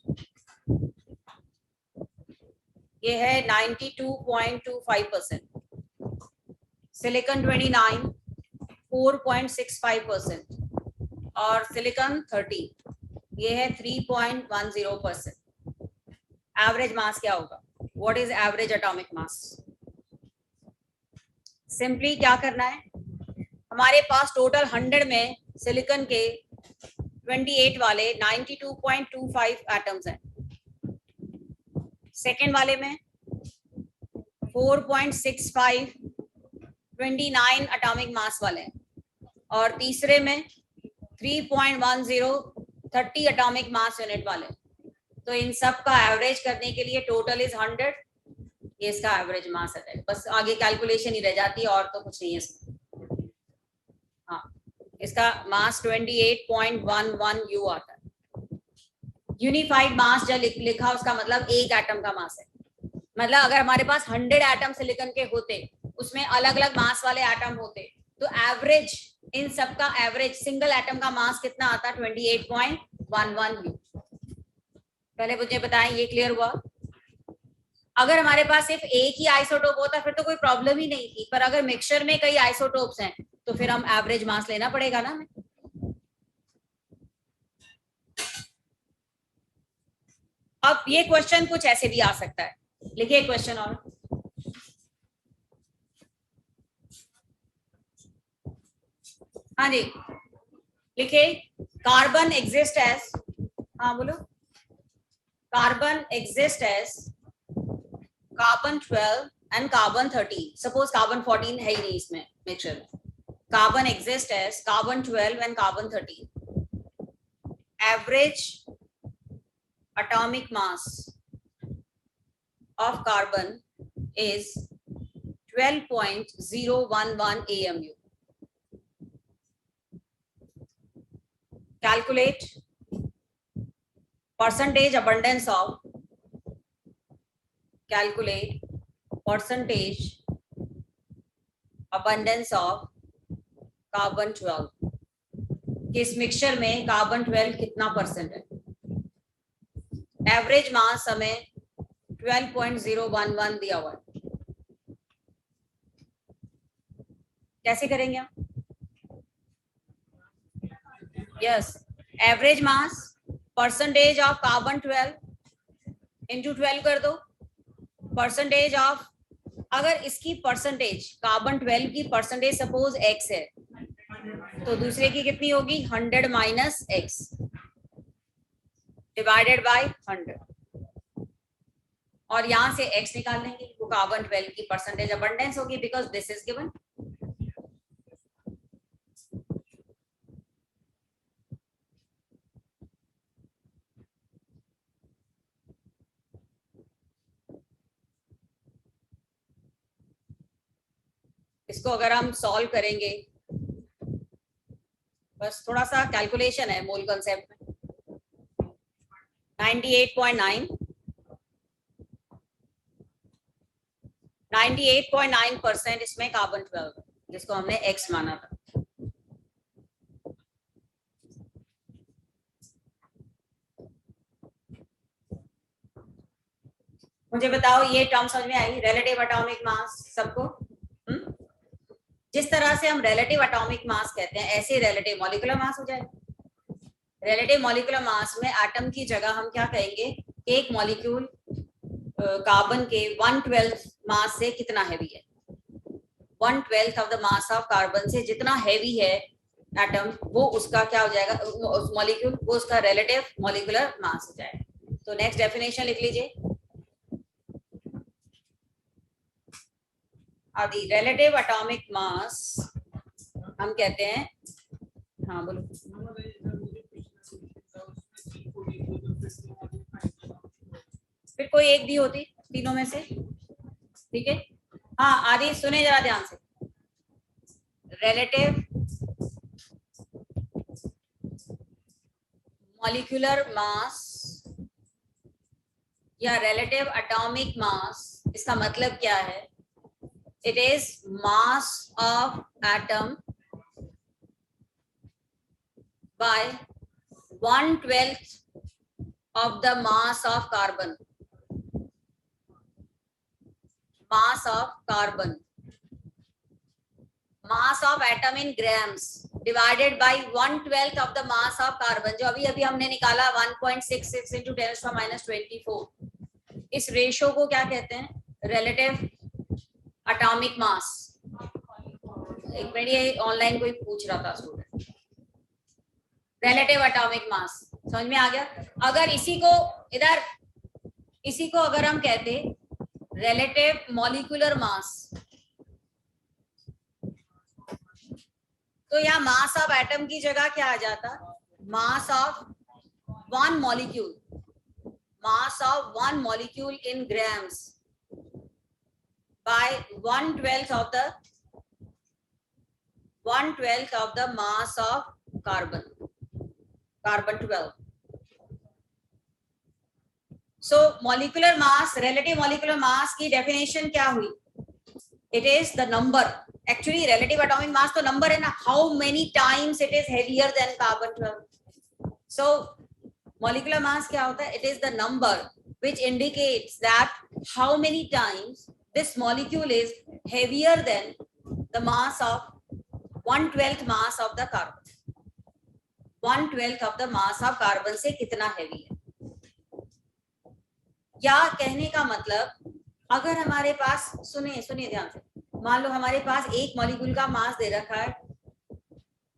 ये है 92.25%, सिलिकॉन 29 4.65% और सिलिकॉन 30 ये है 3.10%। एवरेज मास क्या होगा? What is average atomic mass? Simply क्या करना है, हमारे पास टोटल 100 में सिलिकॉन के 28 वाले 92.25 एटम्स हैं, सेकेंड वाले में 4.65 29 एटॉमिक मास वाले हैं, और तीसरे में 3.10 30 एटॉमिक मास यूनिट वाले। तो इन सब का एवरेज करने के लिए टोटल इज 100, ये इसका एवरेज मास है। बस आगे कैलकुलेशन ही रह जाती है और तो कुछ नहीं है इसमें। हाँ, इसका मास 28.11 U आता है। यूनिफाइड मास जो लिखा उसका मतलब एक एटम का मास है। मतलब अगर हमारे पास 100 एटम सिलिकॉन के होते, उसमें अलग अलग मास वाले एटम होते, तो एवरेज इन सब का एवरेज सिंगल एटम का मास कितना आता? 28.11 U। पहले मुझे बताएं, ये क्लियर हुआ? अगर हमारे पास सिर्फ एक ही आइसोटोप होता फिर तो कोई प्रॉब्लम ही नहीं थी, पर अगर मिक्सचर में कई आइसोटोप्स हैं तो फिर हम एवरेज मास लेना पड़ेगा ना हमें। अब ये क्वेश्चन कुछ ऐसे भी आ सकता है, लिखिए क्वेश्चन और। हाँ जी लिखिए, कार्बन एग्जिस्ट एज, हाँ बोलो, carbon exist as carbon 12 and carbon 13। Suppose carbon 14 है ही नहीं इसमें mixture में carbon exists as carbon 12 and carbon 13. Average atomic mass of carbon is 12.011 AMU. Calculate percentage abundance of carbon 12 कि इस मिक्सचर में कार्बन 12 कितना परसेंट है. एवरेज मास हमें 12.011 दिया हुआ है. कैसे करेंगे हम? Yes, average mass percentage of carbon 12 into 12 कर दो. परसेंटेज ऑफ, अगर इसकी परसेंटेज कार्बन 12 की परसेंटेज सपोज x है तो दूसरे की कितनी होगी? 100 माइनस x डिवाइडेड बाय 100. और यहां से x निकाल लेंगे, वो कार्बन 12 की परसेंटेज अबंडेंस होगी बिकॉज दिस इज गिवन. इसको अगर हम सॉल्व करेंगे, बस थोड़ा सा कैलकुलेशन है मोल कंसेप्ट में. 98.9% इसमें कार्बन 12 जिसको हमने x माना था. मुझे बताओ ये टर्म समझ में आई? रिलेटिव एटॉमिक मास सबको? जिस तरह से हम रिलेटिव एटॉमिक मास कहते हैं ऐसे रिलेटिव मॉलिक्यूलर मास हो जाए. रिलेटिव मॉलिक्यूलर मास में एटम की जगह हम क्या कहेंगे? एक मॉलिक्यूल कार्बन के 1/12 मास से कितना हैवी है. 1/12 of the mass of carbon से जितना हैवी है एटम, वो उसका क्या हो जाएगा? उस मॉलिक्यूल, वो उसका रिलेटिव मॉलिक्यूलर मास हो जाएगा. तो नेक्स्ट डेफिनेशन लिख लीजिए. द रिलेटिव एटॉमिक मास हम कहते हैं, हाँ बोलो. फिर कोई एक दी होती तीनों में से, ठीक है? हाँ आदि सुने जरा ध्यान से. रिलेटिव मॉलिक्यूलर मास या रिलेटिव एटॉमिक मास, इसका मतलब क्या है? It is mass of atom by 1/12 of the mass of carbon. Mass of carbon. Mass of atom in grams divided by 1/12 of the mass of carbon. जो अभी अभी हमने निकाला 1.66 into 10⁻²4. इस रेशो को क्या कहते हैं? रिलेटिव एटॉमिक मास. एक मिनट, ये ऑनलाइन कोई पूछ रहा था स्टूडेंट. रिलेटिव एटॉमिक मास समझ में आ गया? अगर इसी को अगर हम कहते रिलेटिव मॉलिक्यूलर मास, तो यहाँ मास ऑफ एटम की जगह क्या आ जाता? Mass of one molecule. Mass of one molecule in grams by 1/12 of the mass of carbon 12. So molecular mass, relative molecular mass की definition क्या हुई? It is the number. Actually relative atomic mass तो number है ना, how many times it is heavier than carbon 12. So molecular mass क्या होता है? It is the number which indicates that how many times this molecule is heavier than the mass of 1/12 mass of the carbon. 1/12 of the mass of carbon से कितना heavy है? क्या कहने का मतलब, अगर हमारे पास, सुनिए ध्यान से, मान लो हमारे पास एक मॉलिक्यूल का मास दे रखा है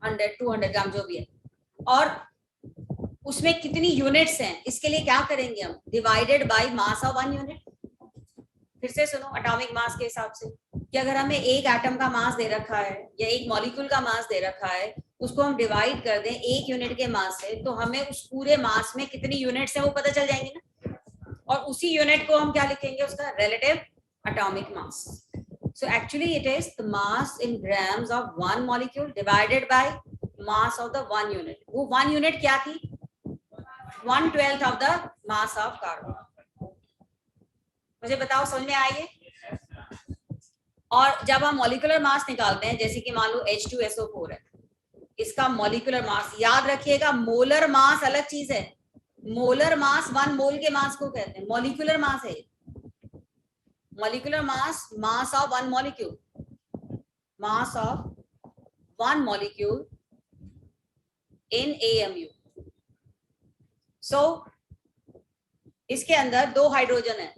100-200 ग्राम जो भी है, और उसमें कितनी यूनिट्स हैं, इसके लिए क्या करेंगे हम? Divided by mass of 1 unit. फिर से सुनो एटॉमिक मास के हिसाब से. कि अगर हमें एक एटम का मास दे रखा है या एक मॉलिक्यूल का मास दे रखा है, उसको हम डिवाइड कर दें एक यूनिट के मास से, तो हमें उस पूरे मास में कितनी यूनिट्स हैं वो पता चल जाएंगी ना, और उसी यूनिट को हम क्या लिखेंगे, उसका relative atomic mass. So actually it is the mass in grams of one molecule divided by mass of the one unit. वो one unit क्या थी? 1/12 of the mass of carbon. मुझे बताओ समझ में आई है? और जब हम मॉलिक्यूलर मास निकालते हैं, जैसे कि मान लो H2SO4 है, इसका मॉलिक्यूलर मास याद रखिएगा, मोलर मास अलग चीज है. मोलर मास 1 मोल के मास को कहते हैं, मॉलिक्यूलर मास है. Molecular mass of one molecule, mass of one molecule in AMU. So इसके अंदर 2 हाइड्रोजन है,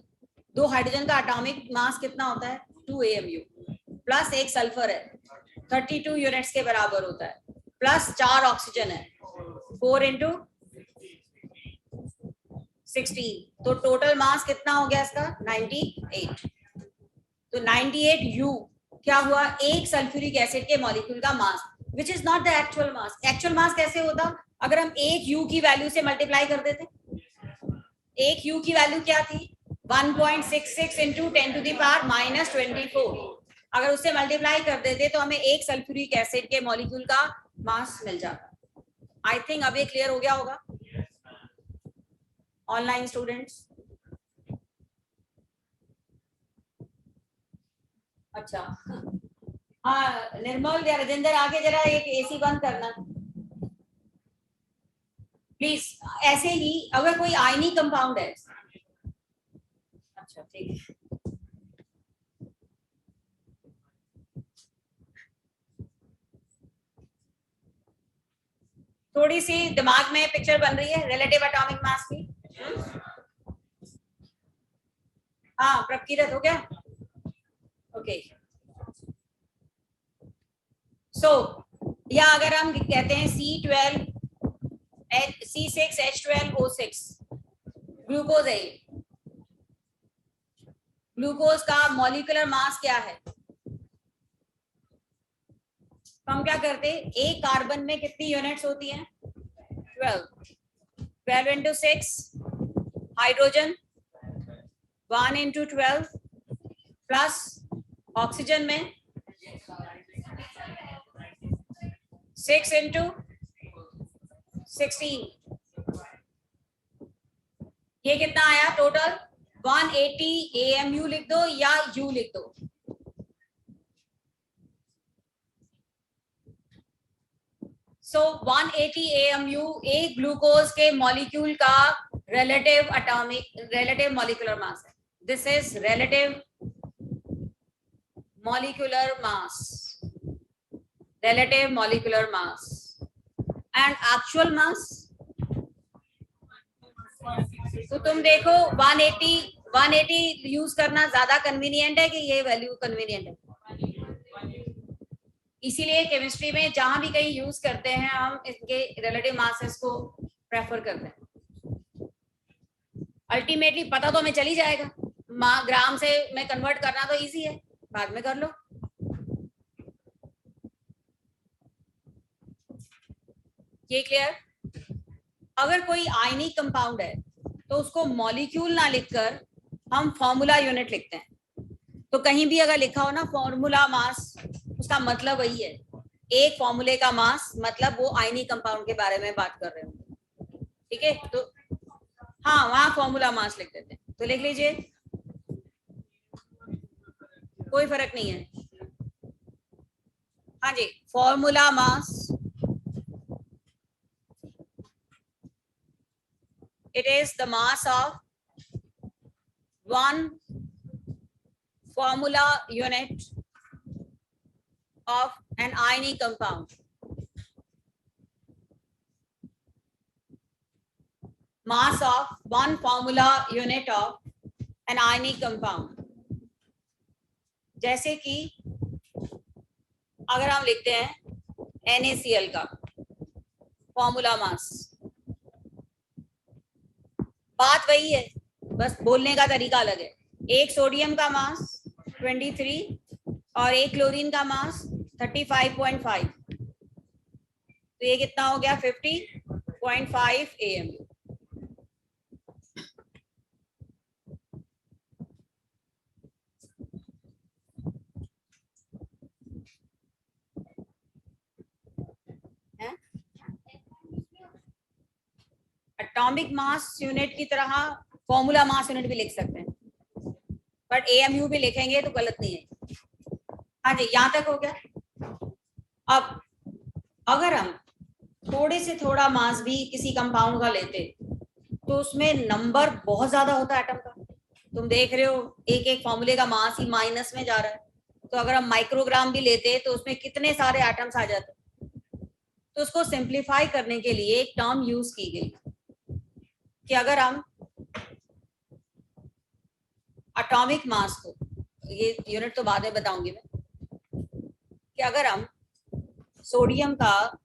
2 हाइड्रोजन का एटॉमिक मास कितना होता है? 2 AMU, प्लस एक सल्फर है 32 यूनिट्स के बराबर होता है, प्लस 4 ऑक्सीजन है 4 into 16, तो टोटल मास कितना हो गया इसका? 98. तो 98U क्या हुआ? एक सल्फ्यूरिक एसिड के मॉलिक्यूल का mass, which is not the actual mass. Actual mass कैसे होता? अगर हम एक U की वैल्यू से मल्टीप्लाई कर देते. एक U की वैल्यू क्या थी? 1.66 into 10 to the power minus 24. अगर उससे मल्टीप्लाई कर देते तो हमें एक सल्फ्यूरिक एसिड के मॉलिक्यूल का मास मिल जाता. आई थिंक अब ये क्लियर हो गया होगा ऑनलाइन स्टूडेंट्स. अच्छा, हाँ निर्मल या राजेंद्र आगे जरा एक एसी बंद करना प्लीज. ऐसे ही अगर कोई आयनी कंपाउंड है. अच्छा ठीक है. थोड़ी सी दिमाग में पिक्चर बन रही है रिलेटिव एटॉमिक मास की. हाँ प्रकीरत हो गया. ओके. सो या अगर हम कहते हैं C6H12O6 ग्लूकोज है. ग्लूकोज का मॉलिक्यूलर मास क्या है? तो हम क्या करते हैं, एक कार्बन में कितनी यूनिट्स होती हैं? 12 into 6 hydrogen 1 into 12 plus oxygen में 6 into 16. ये कितना आया टोटल? 180 AMU लिख दो या U लिख दो. सो 180 AMU एक ग्लूकोज के मॉलिक्यूल का रिलेटिव मॉलिक्यूलर मास है. This is relative molecular mass, relative molecular mass. and actual mass, तो तुम देखो 180 यूज करना ज्यादा कन्वीनियंट है कि ये वैल्यू कन्वीनियंट है? इसीलिए केमिस्ट्री में जहां भी कहीं यूज करते हैं हम इनके रिलेटिव मासेस को प्रेफर करते हैं. अल्टीमेटली पता तो हमें चल ही जाएगा, ग्राम से में कन्वर्ट करना तो इजी है, बाद में कर लो. ये क्लियर? अगर कोई आयनिक कंपाउंड है तो उसको मॉलिक्यूल ना लिखकर हम फॉर्मूला यूनिट लिखते हैं. तो कहीं भी अगर लिखा हो ना फॉर्मूला मास, उसका मतलब वही है, एक फॉर्मूले का मास, मतलब वो आयनिक कंपाउंड के बारे में बात कर रहे हो. ठीक है, तो हाँ वहां फॉर्मूला मास लिख देते हैं. तो लिख लीजिए, कोई फर्क नहीं है. हाँ जी, formula mass it is the mass of one formula unit of an ionic compound. Mass of one formula unit of an ionic compound. जैसे कि अगर हम लिखते हैं NaCl का फॉर्मूला मास, बात वही है, बस बोलने का तरीका अलग है. एक सोडियम का मास 23 और एक क्लोरीन का मास 35.5, तो ये कितना हो गया 50.5 AMU। एटॉमिक मास यूनिट की तरह फॉर्मूला मास यूनिट भी लिख सकते हैं, बट AMU भी लिखेंगे तो गलत नहीं है। हाँ जी, यहां तक हो गया। अब अगर हम थोड़े से थोड़ा मास भी किसी कंपाउंड का लेते तो उसमें नंबर बहुत ज्यादा होता है एटम का। तुम देख रहे हो एक एक फॉर्मूले का मास ही माइनस में जा रहा है, तो अगर हम माइक्रोग्राम भी लेते तो उसमें कितने सारे एटम्स आ जाते। तो उसको सिंप्लीफाई करने के लिए एक टर्म यूज की गई कि अगर हम एटॉमिक मास को, ये यूनिट तो बाद में बताऊंगी मैं, कि अगर हम सोडियम का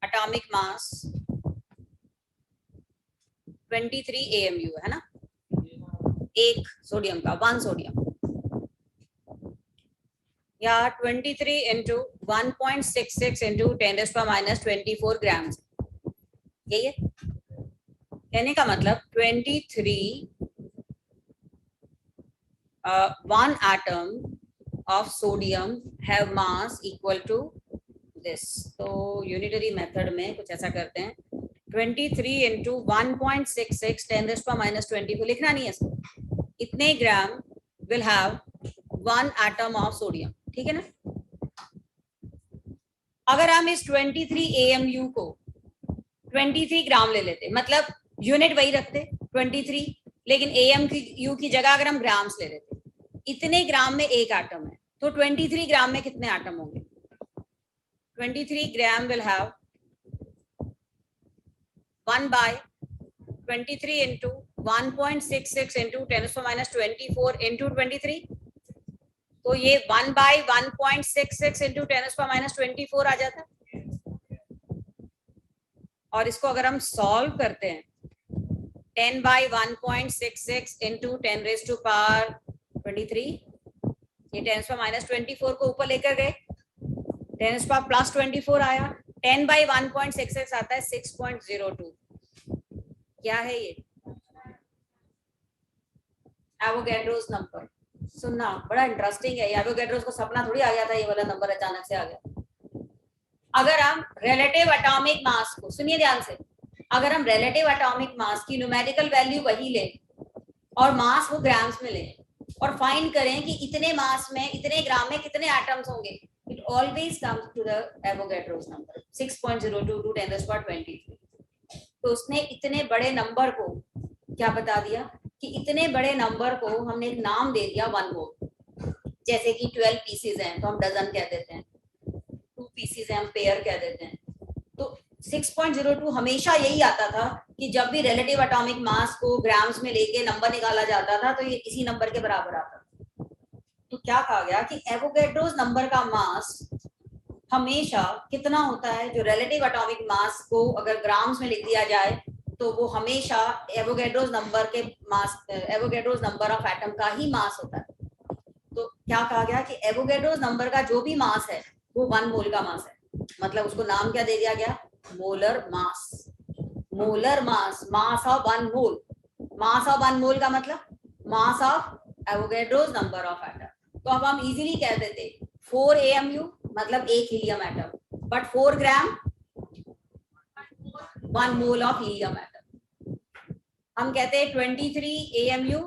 एटॉमिक मास 23 AMU है ना, एक सोडियम का, 1 सोडियम, या 23 इंटू 1.66 इंटू 10⁻⁻24 ग्राम, यही है। कहने का मतलब 23 one atom of sodium have mass equal to this। तो यूनिटरी मेथड में कुछ ऐसा करते हैं, 23 इंटू 1.66 10⁻⁻24 लिखना नहीं है इसको, इतने gram will have 1 atom of sodium, ठीक है ना। अगर हम इस 23 AMU को 23 ग्राम ले लेते, मतलब यूनिट वही रखते 23, लेकिन AMU की जगह अगर हम ग्राम्स ले लेते, इतने ग्राम में एक एटम है, तो 23 ग्राम में कितने एटम होंगे। 23 gram will have 1/23 into 1.66 into 10⁻⁻24 into 23, तो ये 1/1.66 इंटू 10⁻⁻24 आ जाता है। और इसको अगर हम सॉल्व करते हैं, 10/1.66 इंटू 10⁻⁻23, ये 10⁻⁻24 को ऊपर लेकर गए, 10⁻+24 आया, 10/1.66 आता है 6.02। क्या है ये, एवोगैड्रोस नंबर। सुनना बड़ा इंटरेस्टिंग है, एवोगैड्रोस को सपना थोड़ी आ गया था ये वाला नंबर अचानक से आ गया। अगर हम रिलेटिव एटॉमिक मास को, सुनिए ध्यान से, अगर हम रिलेटिव एटॉमिक मास की न्यूमेरिकल वैल्यू वही लें और मास वो ग्राम्स में लें और फाइंड करें कि इतने मास में, इतने ग्राम में कितने एटम्स होंगे, it always comes to the Avogadro's number 6.02 to 10⁻23। तो उसने इतने बड़े नंबर को क्या बता दिया कि इतने बड़े नंबर को हमने एक नाम दे दिया 1 मोल। जैसे कि 12 पीसेज हैं तो हम डजन कह देते हैं, 2 पीसेज हैं हम पेयर कह देते हैं। तो 6.02 हमेशा यही आता था कि जब भी रिलेटिव एटॉमिक मास को ग्राम्स में लेके नंबर निकाला जाता था तो ये इसी नंबर के बराबर आता था। तो क्या कहा गया कि एवोगैड्रोस नंबर का मास हमेशा कितना होता है, जो रिलेटिव एटॉमिक मास को अगर ग्राम्स में लिख दिया जाए तो वो हमेशा एवोगैड्रोस नंबर के मास, एवोगैड्रोस नंबर ऑफ एटम का ही मास होता है। तो क्या कहा गया कि एवोगैड्रोस नंबर का जो भी मास है वो 1 मोल का मास है। मतलब उसको नाम क्या दे दिया गया, molar mass. Molar mass, mass of 1 mole. Mass of 1 mole का मतलब mass of Avogadro's number of atom. तो अब हम इजीली कह देते 4 AMU मतलब एक helium atom, but 4 gram 1 mole of helium atom. हम कहते हैं 23 AMU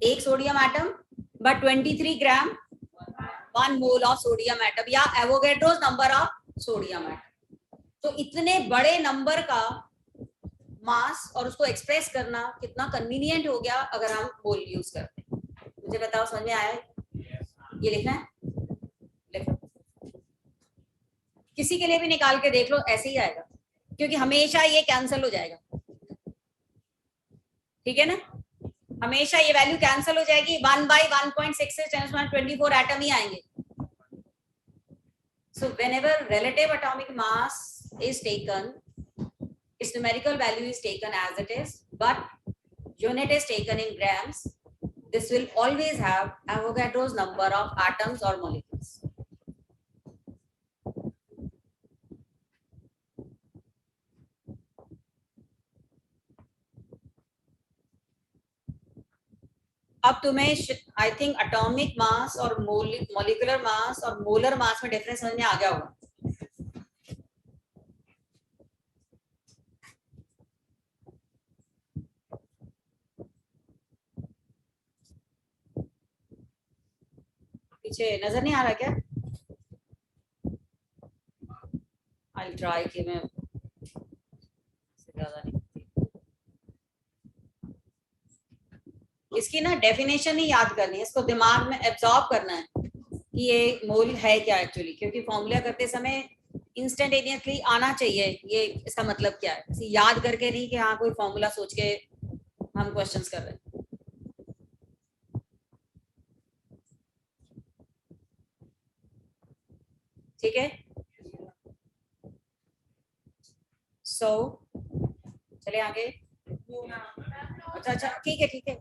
एक sodium atom, but 23 gram 1 mole of sodium atom, या Avogadro's number of sodium atom. तो इतने बड़े नंबर का मास और उसको एक्सप्रेस करना कितना कन्वीनियंट हो गया अगर हम मोल यूज करते हैं। मुझे बताओ समझ में आया? ये लिखना है, लिखो। किसी के लिए भी निकाल के देख लो, ऐसे ही आएगा, क्योंकि हमेशा ये कैंसिल हो जाएगा, ठीक है ना। हमेशा ये वैल्यू कैंसिल हो जाएगी, 1/1.66 10⁻24 एटम ही आएंगे। So whenever relative atomic mass is taken, its numerical value is taken as it is, but unit is taken in grams, this will always have Avogadro's number of atoms or molecules. अब तुम्हें आई थिंक एटॉमिक मास और मोलिकुलर मास और मोलर मास में डिफरेंस समझ में आ गया होगा. पीछे नजर नहीं आ रहा क्या? आई ट्राई कि मैं ज्यादा नहीं. इसकी ना डेफिनेशन ही याद करनी है, इसको दिमाग में एब्जॉर्ब करना है कि ये मोल है क्या एक्चुअली, क्योंकि फॉर्मूला करते समय इंस्टेंटेनियसली आना चाहिए ये इसका मतलब क्या है. इसे याद करके नहीं कि हाँ कोई फॉर्मूला सोच के हम क्वेश्चंस कर रहे हैं. ठीक है. सो चले आगे. अच्छा ठीक है ठीक है.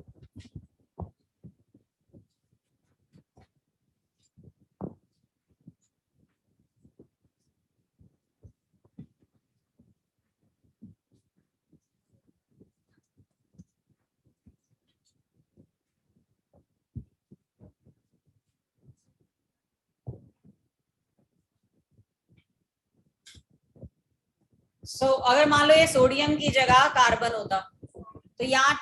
सो अगर मान लो ये सोडियम की जगह कार्बन होता तो यहाँ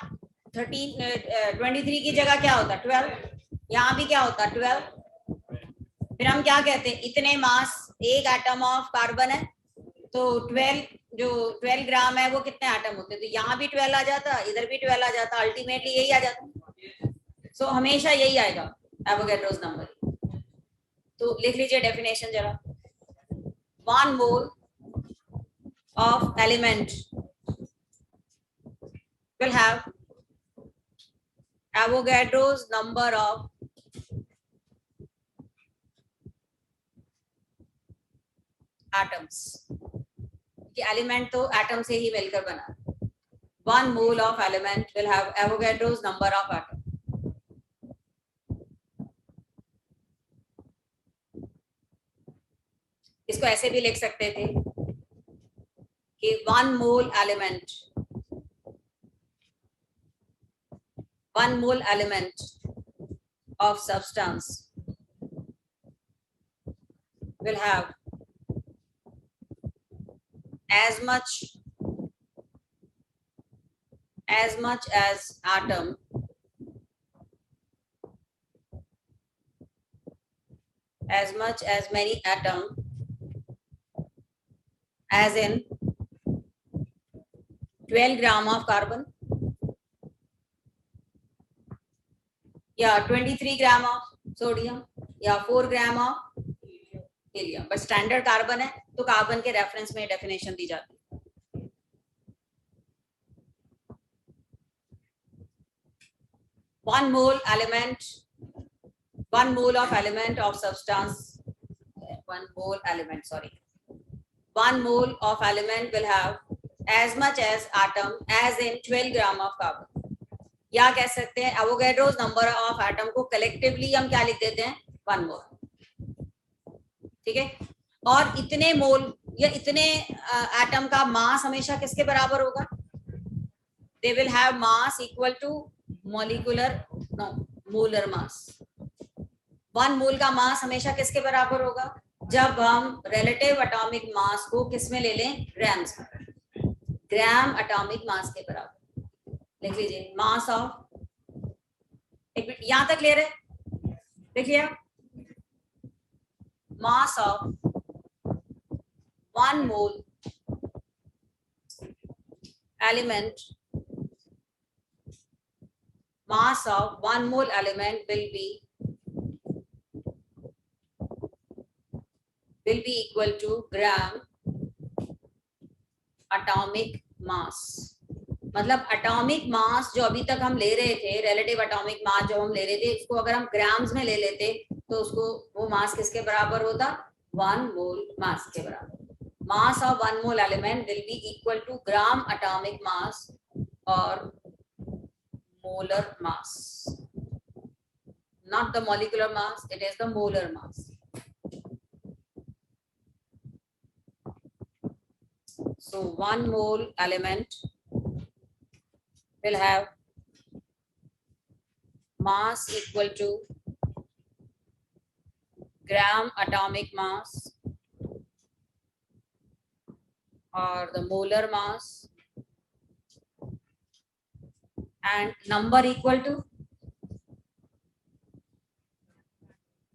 23 की जगह क्या होता 12. यहाँ भी क्या होता 12. फिर हम क्या कहते हैं इतने मास एक एटम ऑफ कार्बन है तो 12 जो 12 ग्राम है वो कितने एटम होते. तो यहाँ भी 12 आ जाता, इधर भी 12 आ जाता, अल्टीमेटली यही आ जाता. सो हमेशा यही आएगा एवोगैड्रोस नंबर. तो लिख लीजिए डेफिनेशन जरा. 1 मोल of element will have Avogadro's number of atoms. कि एलिमेंट तो एटम से ही मिलकर बना. 1 mole of element will have Avogadro's number of atoms. इसको ऐसे भी लिख सकते थे कि 1 mole element of substance will have as much as atom as much as many atom as in 12 gram of carbon या 23 ग्राम ऑफ सोडियम या 4 ग्राम ऑफ हीलियम. बस स्टैंडर्ड कार्बन है तो कार्बन के रेफरेंस में डेफिनेशन दी जाती है. One mole of element of substance. 1 mole of element will have as much as atom as in 12 gram of carbon. या कह सकते हैं एवोगैड्रोस नंबर ऑफ एटम को कलेक्टिवली हम क्या लिख देते हैं 1 मोल. ठीक है. और इतने मोल या इतने एटम का मास हमेशा किसके बराबर होगा. They will have mass equal to molar mass. 1 mole का मास हमेशा किसके बराबर होगा जब हम रिलेटिव एटॉमिक मास को किस में ले लें ग्राम्स में. ग्राम एटॉमिक मास के बराबर. लिख लीजिए मास ऑफ. एक मिनट यहां तक क्लियर है. लिख लिया. मास of 1 mole element mass of 1 mole element will be equal to gram atomic mass. मतलब एटॉमिक मास जो अभी तक हम ले रहे थे रिलेटिव एटॉमिक मास जो हम ले रहे थे उसको अगर हम ग्राम्स में ले लेते तो उसको वो मास किसके बराबर होता 1 मोल मास के बराबर. Mass of 1 mole element will be equal to gram atomic mass और molar mass. not the molecular mass, it is the molar mass. So 1 mole element will have mass equal to gram atomic mass or the molar mass, and number equal to,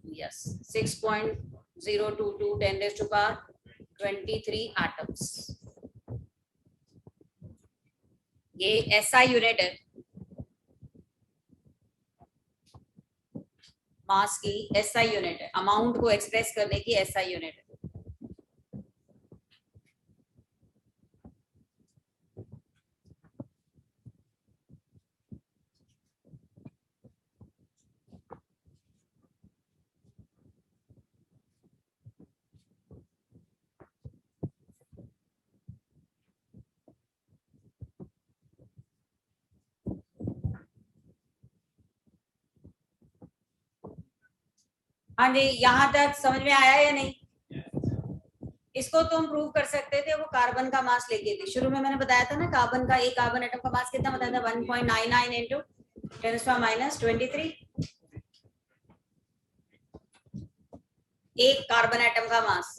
yes, 6.022 10 raised to power 23 atoms. ये SI यूनिट है मास की, SI यूनिट है, अमाउंट को एक्सप्रेस करने की SI यूनिट है. हाँ जी, यहाँ तक समझ में आया या नहीं? इसको तुम प्रूव कर सकते थे, वो कार्बन का मास लेके थी. शुरू में मैंने बताया था ना, कार्बन का, एक कार्बन एटम का मास कितना बताया था? 1.99 इंटू 10⁻⁻23. एक कार्बन एटम का मास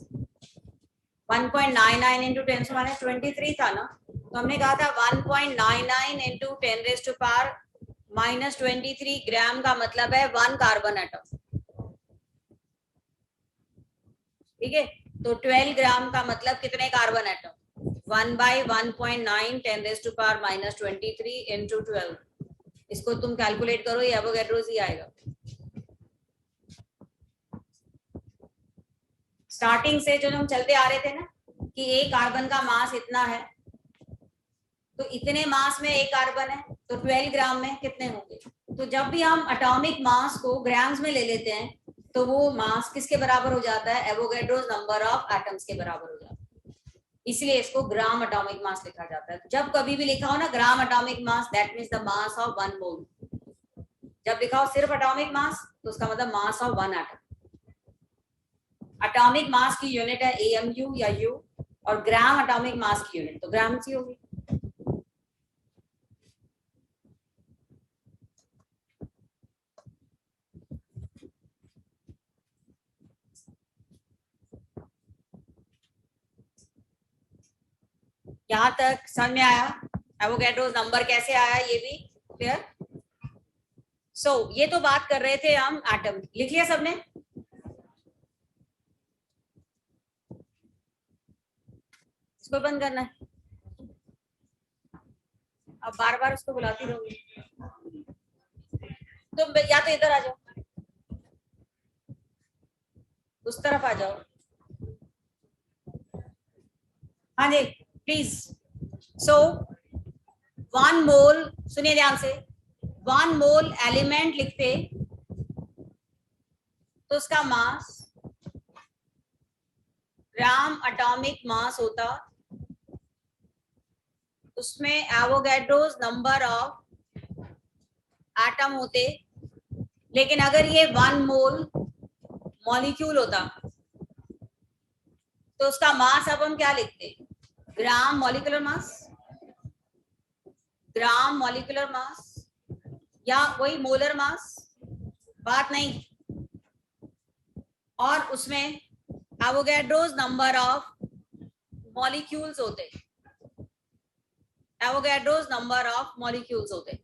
1.99 इंटू 10⁻23 था ना. तो हमने कहा था 1.99 इंटू 10⁻⁻23 ग्राम का मतलब है 1 कार्बन एटम. ठीक है, तो 12 ग्राम का मतलब कितने कार्बन एटम? 1/1.9 10⁻⁻23 इंटू 12. इसको तुम कैलकुलेट करो, ये एवोगैड्रोस ही आएगा. स्टार्टिंग से जो हम चलते आ रहे थे ना कि एक कार्बन का मास इतना है, तो इतने मास में एक कार्बन है, तो 12 ग्राम में कितने होंगे? तो जब भी हम एटॉमिक मास को ग्राम्स में ले लेते हैं तो वो मास किसके बराबर हो जाता है? एवोगैड्रोस नंबर ऑफ एटम्स के बराबर हो जाता है. इसलिए इसको ग्राम एटॉमिक मास लिखा जाता है. जब कभी भी लिखा हो ना ग्राम atomic mass, that means the mass of 1 मोल. जब लिखा हो सिर्फ एटॉमिक मास तो उसका मतलब मास ऑफ 1 एटम. एटॉमिक मास की यूनिट है AMU या U, और ग्राम एटॉमिक मास की यूनिट तो ग्राम ही होगी. यहां तक समझ में आया? एवोगैड्रोस नंबर कैसे आया ये भी क्लियर? सो ये तो बात कर रहे थे हम एटम. लिख लिया सबने? इसको बंद करना है. अब बार बार उसको बुलाती रहूंगी. तुम या तो इधर आ जाओ, उस तरफ आ जाओ. हाँ जी प्लीज. सो 1 मोल, सुनिए ध्यान से, 1 मोल एलिमेंट लिखते तो उसका मास ग्राम एटॉमिक मास होता, उसमें एवोगैड्रोस नंबर ऑफ एटम होते. लेकिन अगर ये 1 मोल मॉलिक्यूल होता तो उसका मास अब हम क्या लिखते? Gram molecular mass, gram molecular mass, या वही मोलर मास, बात नहीं. और उसमें एवोगैड्रोस नंबर ऑफ मॉलिक्यूल्स होते, एवोगैड्रोस नंबर ऑफ मॉलिक्यूल्स होते.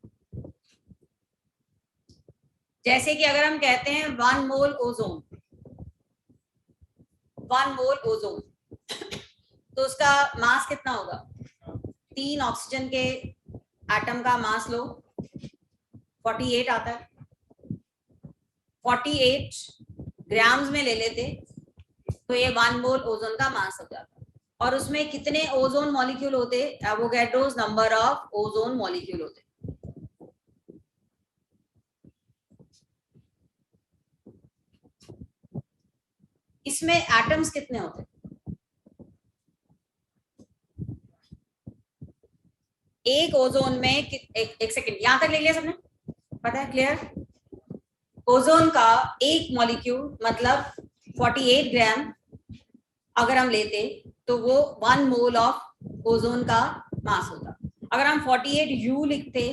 जैसे कि अगर हम कहते हैं 1 मोल ओजोन, 1 मोल ओजोन, तो उसका मास कितना होगा? 3 ऑक्सीजन के एटम का मास लो, 48 आता है. 48 ग्राम्स में ले लेते तो ये 1 मोल ओजोन का मास हो जाता. और उसमें कितने ओजोन मॉलिक्यूल होते? Avogadro's number of ozone molecule होते. इसमें एटम्स कितने होते? एक ओजोन में एक सेकंड, यहां तक ले लिया सबने? पता है? क्लियर? ओजोन का एक मॉलिक्यूल मतलब 48 ग्राम अगर हम लेते तो वो 1 मोल ऑफ ओजोन का मास होता। अगर हम 48 यू लिखते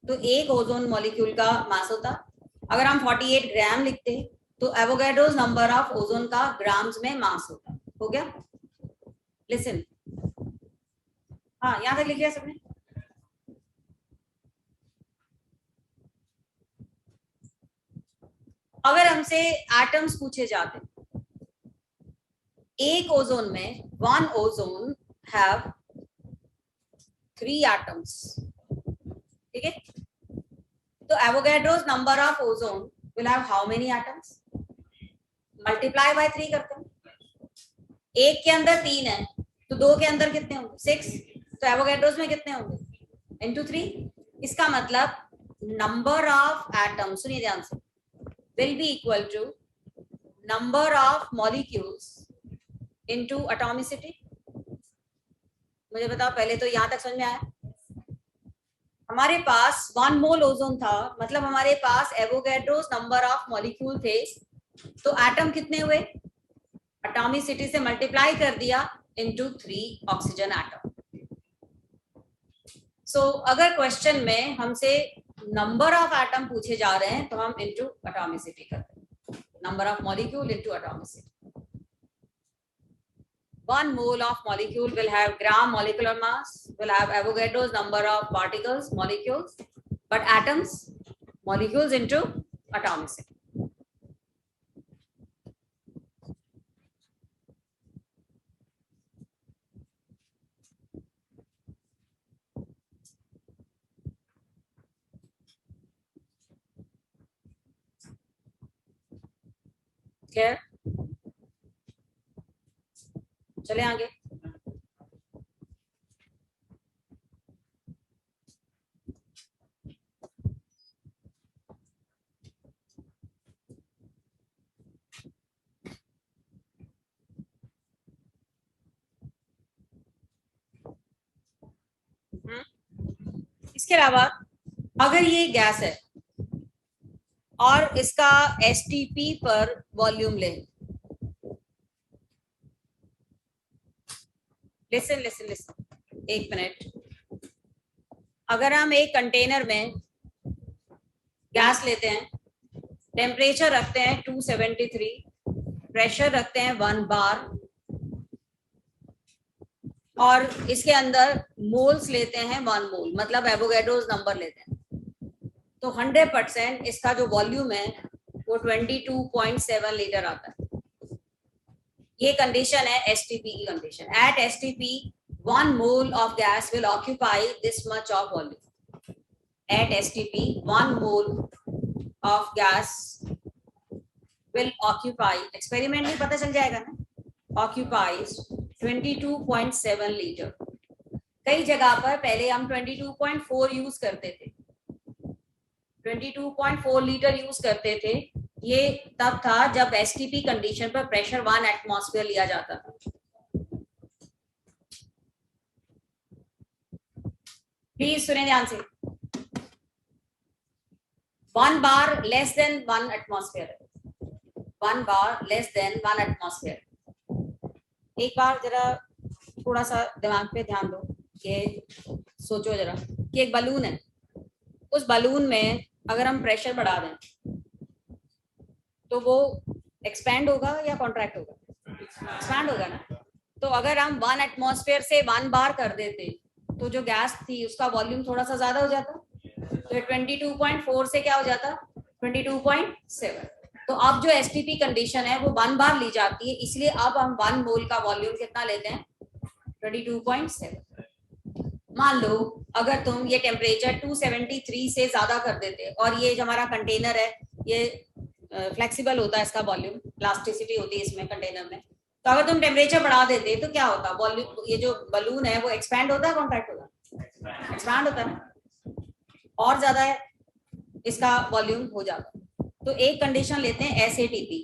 तो एक ओजोन मॉलिक्यूल का मास होता। अगर हम 48 ग्राम लिखते तो एवोगैड्रोस नंबर ऑफ ओजोन का ग्राम्स में मास होता। हो गया? लिसन, हाँ यहाँ तक लिख लिया सबने? अगर हमसे एटम्स पूछे जाते, एक ओजोन में 1 ओजोन हैव 3 एटम्स, ठीक है? तो Avogadro's number of ozone will have how many atoms? Multiply by 3 करते हैं। एक के अंदर 3 है तो 2 के अंदर कितने होंगे? 6। तो एवोगैड्रोस में कितने होंगे? इनटू 3। इसका मतलब नंबर ऑफ एटम्स, सुनिए ध्यान से, will be equal to number of molecules into atomicity। मुझे बताओ पहले तो यहां तक समझ में आया? हमारे पास 1 मोल ओजोन था, मतलब हमारे पास एवोगैड्रोस नंबर ऑफ मॉलिक्यूल थे, तो एटम कितने हुए? एटॉमिसिटी से मल्टीप्लाई कर दिया इनटू 3 ऑक्सीजन एटम। सो अगर क्वेश्चन में हमसे नंबर ऑफ एटम पूछे जा रहे हैं तो हम इनटू एटॉमिसिटी करते हैं, number of molecule into atomicity. 1 mole of molecule will have gram molecular mass, will have Avogadro's number of particles, molecules, but atoms, molecules into atomicity. Clear? चले आगे। इसके अलावा अगर ये गैस है और इसका एसटीपी पर वॉल्यूम ले, लिसन लिसन लिसन, एक मिनट। अगर हम एक कंटेनर में गैस लेते हैं, टेम्परेचर रखते हैं 273, प्रेशर रखते हैं 1 बार, और इसके अंदर मोल्स लेते हैं 1 मोल, मतलब एवोगैड्रोस नंबर लेते हैं, तो 100% इसका जो वॉल्यूम है वो 22.7 लीटर आता है। ये कंडीशन है एसटीपी की condition. At STP 1 mole of gas will occupy this much of volume. At STP 1 mole of gas will occupy, experiment में पता चल जाएगा ना, ऑक्यूपाइज 22.7 लीटर। कई जगह पर पहले हम 22.4 यूज करते थे, 22.4 लीटर यूज करते थे। ये तब था जब एसटीपी कंडीशन पर प्रेशर 1 एटमॉस्फेयर लिया जाता था। प्लीज सुने ध्यान से, 1 बार लेस देन 1 एटमॉस्फेयर, 1 बार लेस देन 1 एटमॉस्फेयर। एक बार जरा थोड़ा सा दिमाग पे ध्यान दो, कि सोचो जरा कि एक बलून है, उस बलून में अगर हम प्रेशर बढ़ा दें तो वो एक्सपैंड होगा या कॉन्ट्रैक्ट होगा? एक्सपैंड होगा ना। तो अगर हम 1 एटमॉस्फेयर से 1 बार कर देते तो जो गैस थी उसका वॉल्यूम थोड़ा सा ज्यादा हो जाता, तो 22.4 से क्या हो जाता? 22.7। तो अब जो एसटीपी कंडीशन है वो 1 बार ली जाती है, इसलिए अब हम 1 मोल का वॉल्यूम कितना लेते हैं? 22.7। मान लो अगर तुम ये टेम्परेचर 273 से ज्यादा कर देते, और ये जो हमारा कंटेनर है ये फ्लेक्सिबल होता है, इसका वॉल्यूम, प्लास्टिसिटी होती है इसमें कंटेनर में, तो अगर तुम टेम्परेचर बढ़ा देते तो क्या होता? वॉल्यूम, ये जो बलून है वो एक्सपैंड होता है, कॉन्ट्रैक्ट होता है? एक्सपैंड होता है, और ज्यादा है इसका वॉल्यूम हो जाता। तो एक कंडीशन लेते हैं SATP,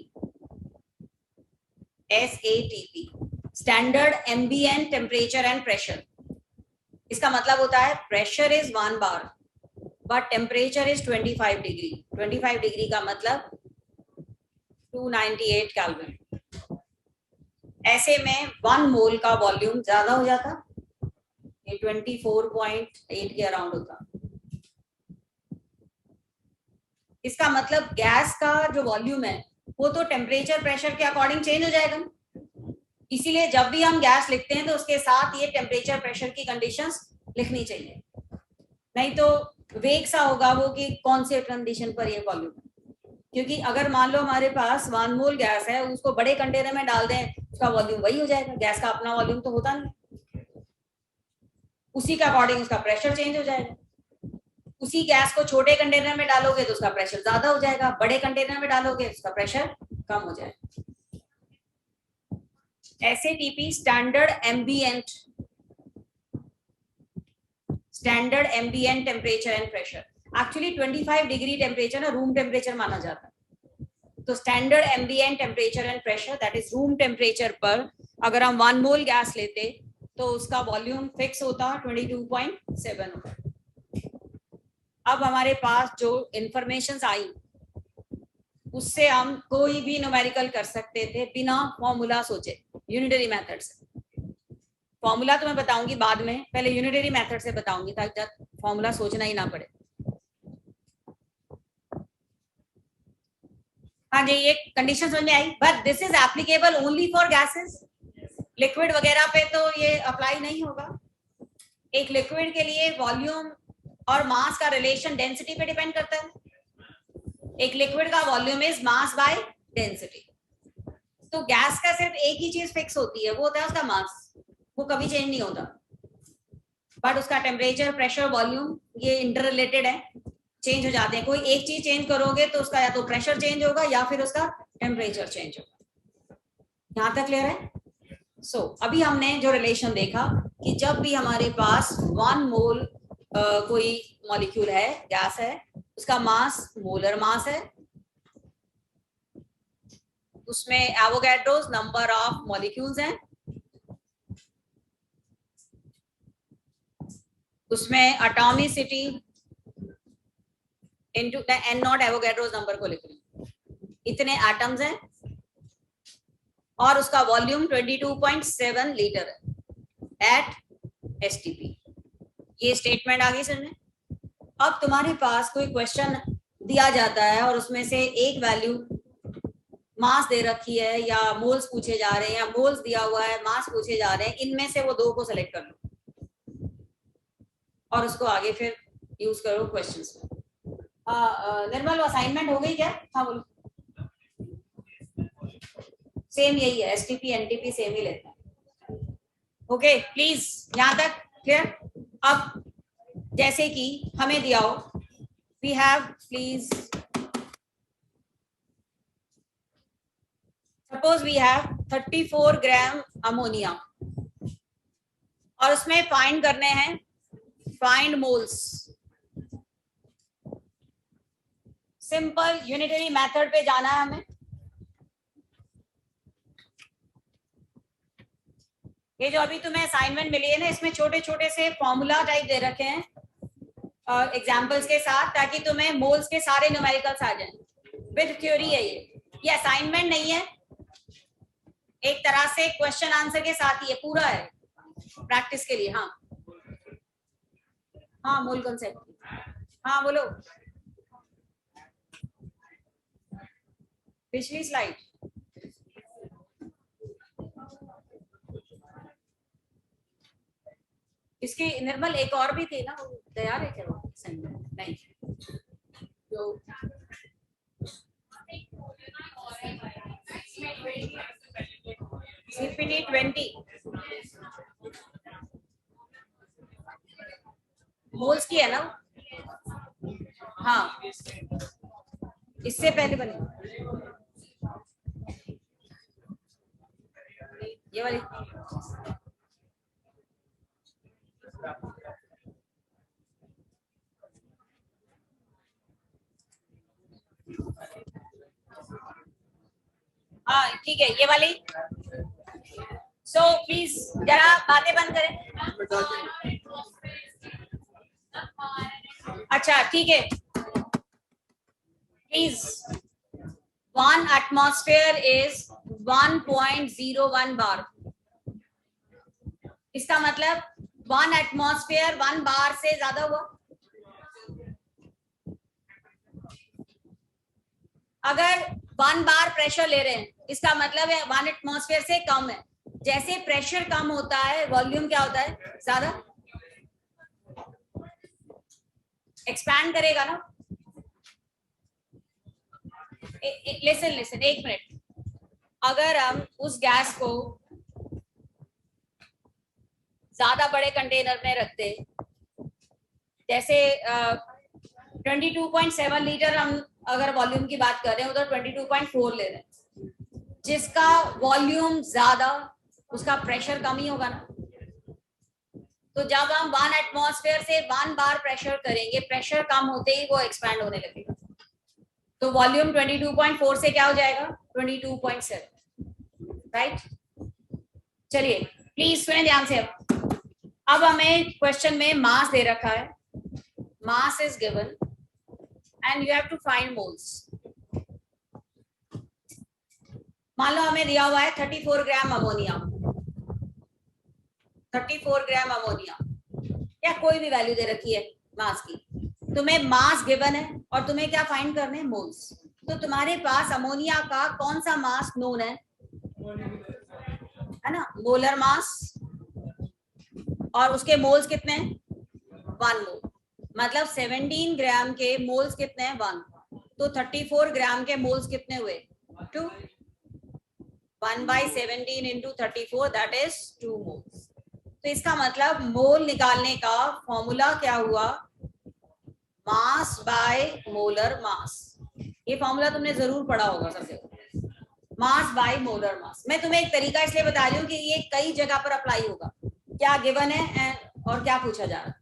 SATP, standard ambient temperature and pressure. इसका मतलब होता है pressure is 1 bar but temperature is 25 degree. 25 degree का मतलब 298 केल्विन। ऐसे में 1 मोल का वॉल्यूम ज्यादा हो जाता, ये 24.8 के अराउंड होता। इसका मतलब गैस का जो वॉल्यूम है वो तो टेम्परेचर प्रेशर के अकॉर्डिंग चेंज हो जाएगा। इसीलिए जब भी हम गैस लिखते हैं तो उसके साथ ये टेम्परेचर प्रेशर की कंडीशंस लिखनी चाहिए, नहीं तो वेग सा होगा वो कि कौन से कंडीशन पर ये वॉल्यूम है। क्योंकि अगर मान लो हमारे पास 1 मोल गैस है, उसको बड़े कंटेनर में डाल दें, उसका वॉल्यूम वही हो जाएगा, गैस का अपना वॉल्यूम तो होता नहीं, उसी के अकॉर्डिंग उसका प्रेशर चेंज हो जाएगा। उसी गैस को छोटे कंटेनर में डालोगे तो उसका प्रेशर ज्यादा हो जाएगा, बड़े कंटेनर में डालोगे तो उसका प्रेशर कम हो जाएगा। SATP standard ambient temperature and pressure. Actually 25 degree temperature ना रूम टेम्परेचर माना जाता है। तो standard ambient temperature and pressure that is room temperature पर अगर हम 1 मोल गैस लेते तो उसका वॉल्यूम फिक्स होता 22.7 होता। अब हमारे पास जो इंफॉर्मेशन आई उससे हम कोई भी न्यूमेरिकल कर सकते थे बिना फॉर्मूला सोचे, यूनिटरी मेथड से। फॉर्मूला तो मैं बताऊंगी बाद में, पहले यूनिटरी मेथड से बताऊंगी ताकि फॉर्मूला सोचना ही ना पड़े। हाँ जी, ये कंडीशन समझ में आई, but this is applicable only for gases. Liquid वगैरह पे तो ये अप्लाई नहीं होगा। एक लिक्विड के लिए वॉल्यूम और मास का रिलेशन डेंसिटी पे डिपेंड करता है। एक लिक्विड का volume is mass by density. तो गैस का सिर्फ एक ही चीज फिक्स होती है, वो होता है उसका मास, वो कभी चेंज नहीं होता। बट उसका टेम्परेचर प्रेशर वॉल्यूम ये इंटर रिलेटेड है, चेंज हो जाते हैं। कोई एक चीज चेंज करोगे तो उसका या तो प्रेशर चेंज होगा या फिर उसका टेम्परेचर चेंज होगा। यहां तक क्लियर है? सो अभी हमने जो रिलेशन देखा कि जब भी हमारे पास 1 मोल कोई मॉलिक्यूल है, गैस है, उसका मास मोलर मास है, उसमें एवोगैड्रोस नंबर ऑफ मॉलिक्यूल्स हैं, उसमें atomicity into the N naught Avogadro's number को लिख रही हूं, इतने एटम्स हैं, और उसका वॉल्यूम 22.7 लीटर है एट STP। ये स्टेटमेंट आ गई समझ में? अब तुम्हारे पास कोई क्वेश्चन दिया जाता है और उसमें से एक वैल्यू मास दे रखी है या मोल्स पूछे जा रहे हैं, या मोल्स दिया हुआ है मास पूछे जा रहे हैं, इनमें से वो दो को सेलेक्ट कर लो और उसको आगे फिर यूज करो क्वेश्चंस में। निर्मल असाइनमेंट हो गई क्या? हाँ बोलो। सेम यही है, STP NTP सेम ही लेते हैं। ओके प्लीज यहां तक क्लियर? अब जैसे कि हमें दिया हो, we have please suppose we have 34 gram ammonia और उसमें फाइंड करने हैं find moles. Simple unitary method पे जाना है हमें। ये जो अभी तुम्हें असाइनमेंट मिली है ना, इसमें छोटे छोटे से फॉर्मूला टाइप दे रखे हैं एग्जाम्पल्स के साथ, ताकि तुम्हें मोल्स के सारे न्यूमेरिकल्स आ जाएं। विद थ्योरी है ये असाइनमेंट नहीं है, एक तरह से क्वेश्चन आंसर के साथ ही ये पूरा है प्रैक्टिस के लिए। हाँ हाँ मोल कॉन्सेप्ट, हाँ बोलो। पिछली स्लाइड इसकी निर्मल एक और भी थी ना, वो तैयार है क्या? वो नहीं जो CPT 20 मोल्स की है ना? हाँ इससे पहले बने ये वाली। हाँ ठीक है ये वाली। सो प्लीज जरा बातें बंद करें। अच्छा ठीक है प्लीज 1 atmosphere is 1.01 बार। इसका मतलब 1 एटमॉस्फेयर 1 बार से ज्यादा हुआ। अगर 1 बार प्रेशर ले रहे हैं, इसका मतलब है 1 एटमॉस्फेयर से कम है। जैसे प्रेशर कम होता है, वॉल्यूम क्या होता है? ज्यादा एक्सपैंड करेगा ना। Listen, 1 minute. अगर हम उस गैस को ज्यादा बड़े कंटेनर में रखते, जैसे 22.7 लीटर हम अगर वॉल्यूम की बात कर रहे हैं, उधर 22.4 ले रहे हैं, जिसका वॉल्यूम ज्यादा उसका प्रेशर कम ही होगा ना। तो जब हम 1 एटमॉस्फेयर से 1 बार प्रेशर करेंगे, प्रेशर कम होते ही वो एक्सपैंड होने लगेगा। तो वॉल्यूम 22.4 से क्या हो जाएगा? 22.7, राइट। चलिए प्लीज सुने ध्यान से। अब हमें क्वेश्चन में मास दे रखा है, mass is given and you have to find moles. मान लो हमें दिया हुआ है 34 ग्राम अमोनिया, 34 ग्राम अमोनिया, या कोई भी वैल्यू दे रखी है मास की। तुम्हें मास गिवन है और तुम्हें क्या फाइंड करने हैं? मोल्स। तो तुम्हारे पास अमोनिया का कौन सा मास नोन है ना? Molar mass. और उसके मोल्स कितने हैं? 1 मोल। मतलब 17 ग्राम के मोल्स कितने हैं? 1। तो 34 ग्राम के मोल्स कितने हुए? 2। 1/17 into 34, दैट इज 2 मोल्स। तो इसका मतलब मोल निकालने का फॉर्मूला क्या हुआ? Mass by molar mass. ये फॉर्मूला तुमने जरूर पढ़ा होगा सब जगह, मास बाय मोलर मास। मैं तुम्हें एक तरीका इसलिए बता रही हूँ कि ये कई जगह पर अप्लाई होगा। क्या गिवन है और क्या पूछा जा रहा है?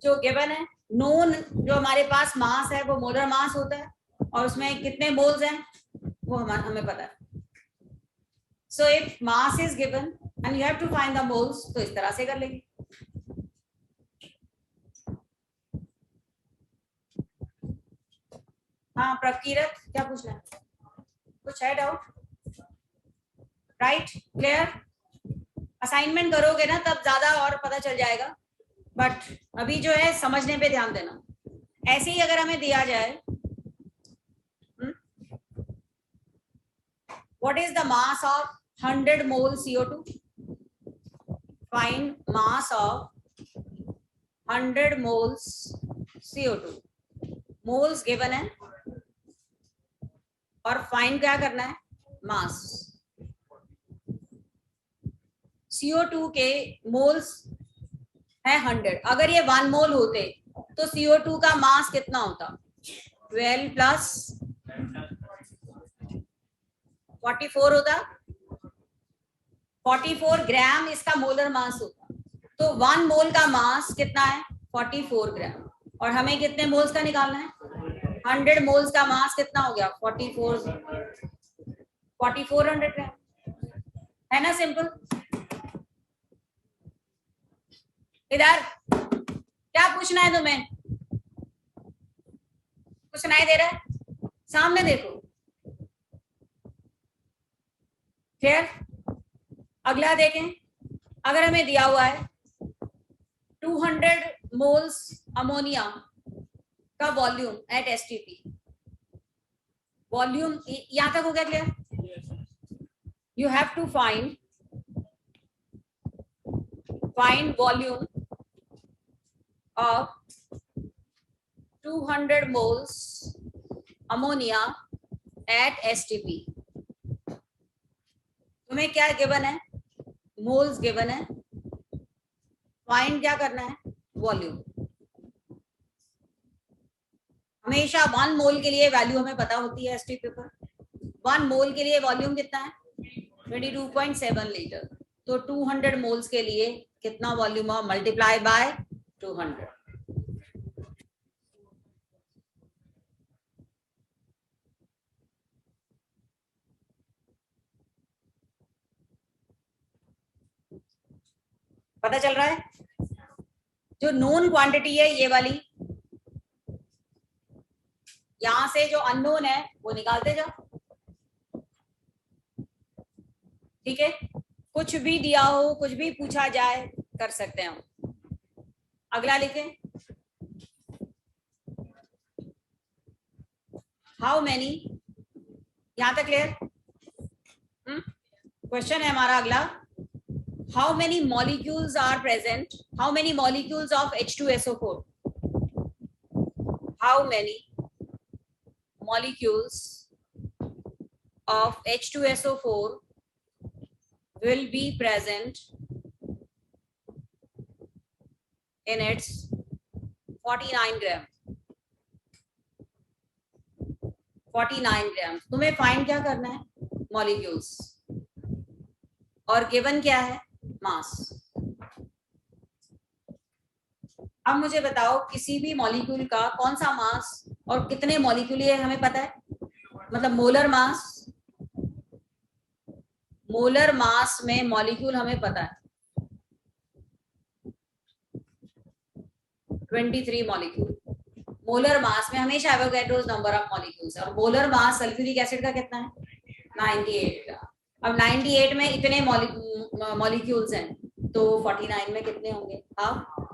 जो गिवन है, नोन जो हमारे पास मास है वो मोलर मास होता है, और उसमें कितने मोल्स हैं वो हमें पता है। So if mass is given and you have to find the moles, तो इस तरह से कर लेंगे। हाँ प्रकीरत, क्या पूछना है? कुछ है डाउट? Right, clear. असाइनमेंट करोगे ना तब ज्यादा और पता चल जाएगा, बट अभी जो है समझने पे ध्यान देना। ऐसे ही अगर हमें दिया जाए what is the mass of 100 mole CO2, find mass of 100 moles CO2। Moles given है और फाइंड क्या करना है? मास। CO2 के मोल्स है 100। अगर ये 1 मोल होते तो CO2 का मास कितना होता? 12 प्लस 44 होता। 44 ग्राम इसका मोलर मास होता। तो 1 मोल का मास कितना है? 44 ग्राम। और हमें कितने मोल्स का निकालना है? 100 मोल्स का मास कितना हो गया? 4400 ग्राम, है ना? सिंपल। इधर क्या पूछना है तुम्हें? कुछ सुनाई दे रहा है? सामने देखो। क्लियर? अगला देखें। अगर हमें दिया हुआ है 200 मोल्स अमोनिया का वॉल्यूम एट STP, वॉल्यूम यहां तक हो गया clear? You have to find volume of 200 moles ammonia at STP। तुम्हें क्या गिवन है? मोल्स गिवन है। फाइंड क्या करना है? वॉल्यूम। हमेशा 1 मोल के लिए वैल्यू हमें पता होती है STP पर। 1 मोल के लिए वॉल्यूम कितना है? 22.7 लीटर। तो 200 मोल्स के लिए कितना वॉल्यूम हो? Multiply by 200। पता चल रहा है? जो नोन क्वांटिटी है ये वाली, यहां से जो अननोन है वो निकालते जाओ, ठीक है। कुछ भी दिया हो, कुछ भी पूछा जाए, कर सकते हैं हम। अगला लिखें, हाउ मैनी, यहां तक क्लियर? क्वेश्चन है हमारा अगला, how many molecules are present, how many molecules of H2SO4, हाउ मेनी molecules of H2SO4 will be present in its 49 gram, 49 gram. तुम्हें फाइंड क्या करना है? मॉलिक्यूल्स, और गिवन क्या है? मास। अब मुझे बताओ किसी भी मॉलिक्यूल का कौन सा मास और कितने मॉलिक्यूल है हमें पता है, मतलब मोलर मास, मोलर मास में मॉलिक्यूल हमें पता है 23 मॉलिक्यूल। मोलर मास में हमेशा एवोगैड्रोस नंबर ऑफ मॉलिक्यूल्स है, और मोलर मास सल्फ्यूरिक एसिड का कितना है? 98 का। अब 98 में इतने मॉलिक्यूल्स हैं, तो 49 में कितने होंगे? हाफ।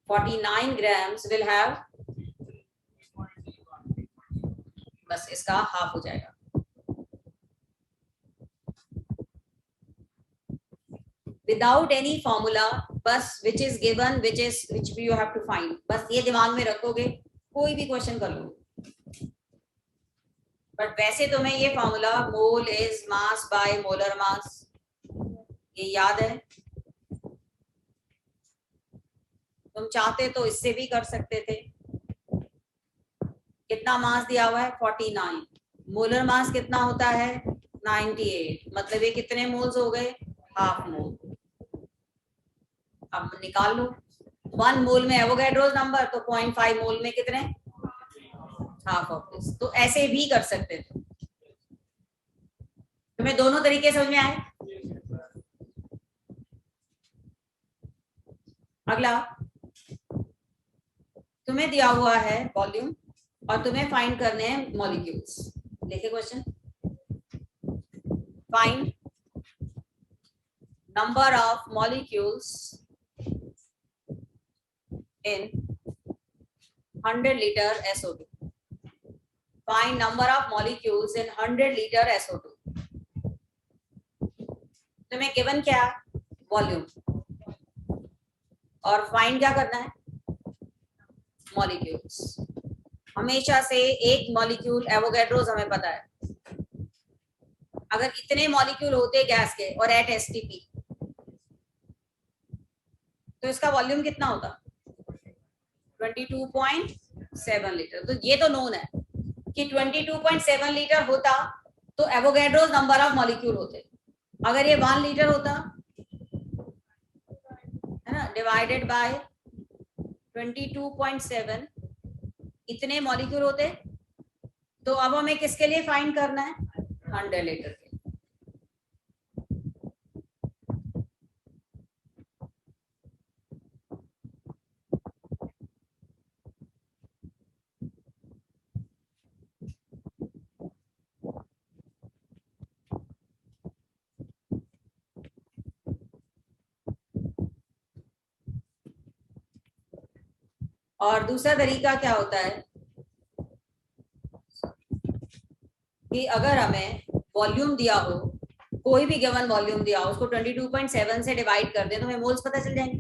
49 grams will have, बस इसका हाफ हो जाएगा। विदाउट एनी फॉर्मूला, बस which is given, which you have to find, बस ये दिमाग में रखोगे, कोई भी क्वेश्चन कर लो। बट वैसे तुम्हें ये formula mole is mass by molar mass, ये याद है। तुम चाहते तो इससे भी कर सकते थे। कितना मास दिया हुआ है? 49। मोलर मास कितना होता है? 98। मतलब ये कितने मोल्स हो गए? Half mole. अब निकाल लो, 1 मोल में एवोगैड्रोस नंबर, तो 0.5 मोल में कितने? Half of this. तो ऐसे भी कर सकते थे। तुम्हें दोनों तरीके समझ में आए? अगला, तुम्हें दिया हुआ है वॉल्यूम और तुम्हें फाइंड करने हैं मॉलिक्यूल्स। देखे question, find number of molecules in 100 liter SO2. Find number of molecules in 100 liter SO2. तुम्हें गिवन क्या? वॉल्यूम, और फाइंड क्या करना है? मॉलिक्यूल्स। हमेशा से एक मॉलिक्यूल एवोगैड्रोस हमें पता है, अगर इतने मॉलिक्यूल होते गैस के और एट एसटीपी, तो इसका वॉल्यूम कितना होता? 22.7 लीटर। तो ये तो नोन है कि 22.7 लीटर होता तो एवोगैड्रोस नंबर ऑफ मॉलिक्यूल होते। अगर ये 1 लीटर होता है ना, डिवाइडेड बाय 22.7, इतने मॉलिक्यूल होते। तो अब हमें किसके लिए फाइंड करना है? 100 लीटर के। और दूसरा तरीका क्या होता है कि अगर हमें वॉल्यूम दिया हो, कोई भी गिवन वॉल्यूम दिया हो, उसको 22.7 से डिवाइड कर दें तो हमें मोल्स पता चल जाएंगे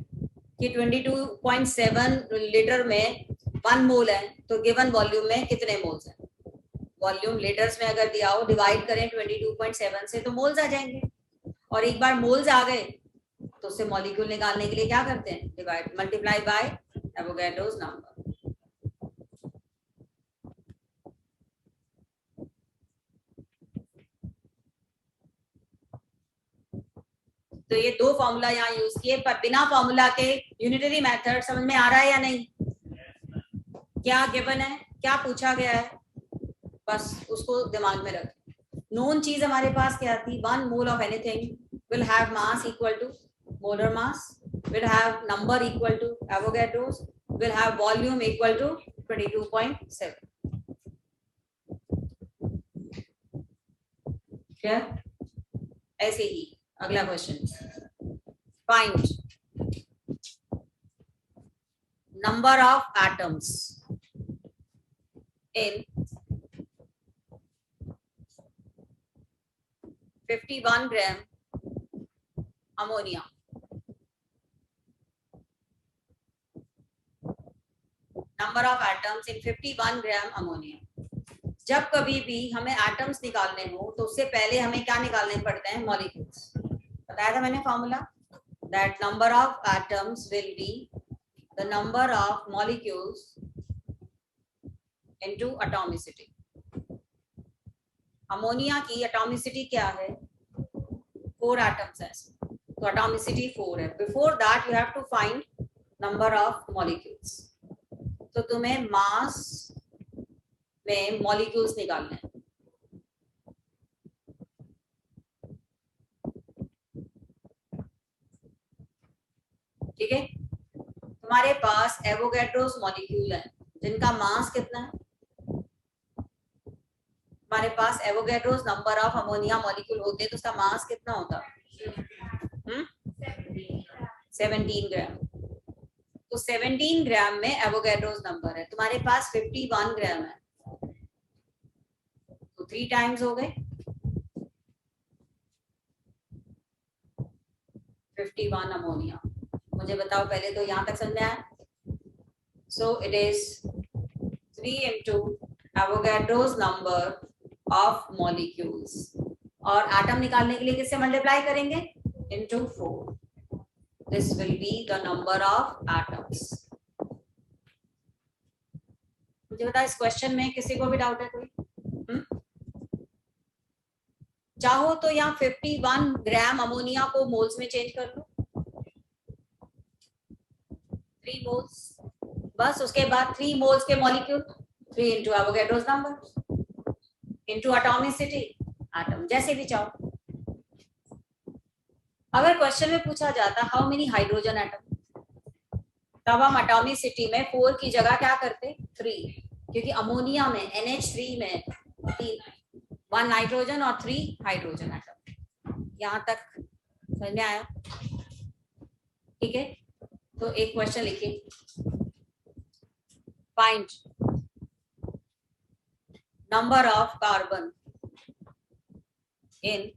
कि 22.7 लीटर में 1 मोल है, तो गिवन वॉल्यूम में कितने मोल्स हैं। वॉल्यूम लीटर्स में अगर दिया हो, डिवाइड करें 22.7 से, तो मोल्स आ जाएंगे। और एक बार मोल्स आ गए तो उससे मॉलिक्यूल निकालने के लिए क्या करते हैं? Divide, multiply by Avogadro's number. तो ये दो फॉर्मूला यहाँ यूज किए, पर बिना फॉर्मूला के यूनिटरी मेथड समझ में आ रहा है या नहीं? क्या गिवन है, क्या पूछा गया है, बस उसको दिमाग में रख। नोन चीज हमारे पास क्या थी? 1 mole of anything will have mass equal to molar mass, will have number equal to Avogadro's, will have volume equal to 22.7. Clear? ऐसे ही अगला question, find number of atoms in 51 gram ammonia. Number of atoms in 51 gram ammonia. जब कभी भी हमें एटम्स निकालने हो तो उससे पहले हमें क्या निकालने पड़ते हैं? मॉलिक्यूल्स. बताया था मैंने formula, that number of atoms will be the number of molecules into atomicity. Ammonia की एटॉमिसिटी क्या है? 4 एटम्स है, तो एटॉमिसिटी 4 है. Before that you have to find number of molecules. तो तुम्हें मास में मॉलिक्यूल्स निकालने हैं. ठीक है, तुम्हारे पास एवोगैड्रोस मॉलिक्यूल है जिनका मास कितना है? हमारे पास Avogadro's number of ammonia molecule होते हैं तो उसका मास कितना होता? 17 ग्राम. तो 17 ग्राम में एवोगैड्रोस नंबर है, तुम्हारे पास 51 ग्राम है, तो 3 टाइम्स हो गए 51 अमोनिया. मुझे बताओ पहले तो यहां तक समझ में आया? सो it is 3 into Avogadro's number of molecules. और एटम निकालने के लिए किससे मल्टीप्लाई करेंगे? Into 4. This will be the number of atoms. मुझे बता, इस क्वेश्चन में किसी को भी डाउट है कोई? चाहो तो यहाँ 51 ग्राम अमोनिया को मोल्स में चेंज कर लो, 3 मोल्स. बस उसके बाद 3 मोल्स के molecule, 3 into Avogadro's number into atomicity, atom, जैसे भी चाहो. अगर क्वेश्चन में पूछा जाता हाउ मेनी हाइड्रोजन एटम, तब हम एटॉमिसिटी में 4 की जगह क्या करते? 3, क्योंकि अमोनिया में NH3 में 1 नाइट्रोजन और 3 हाइड्रोजन एटम. यहां तक समझ में आया? ठीक है, तो एक क्वेश्चन लिखिए, find number of carbon in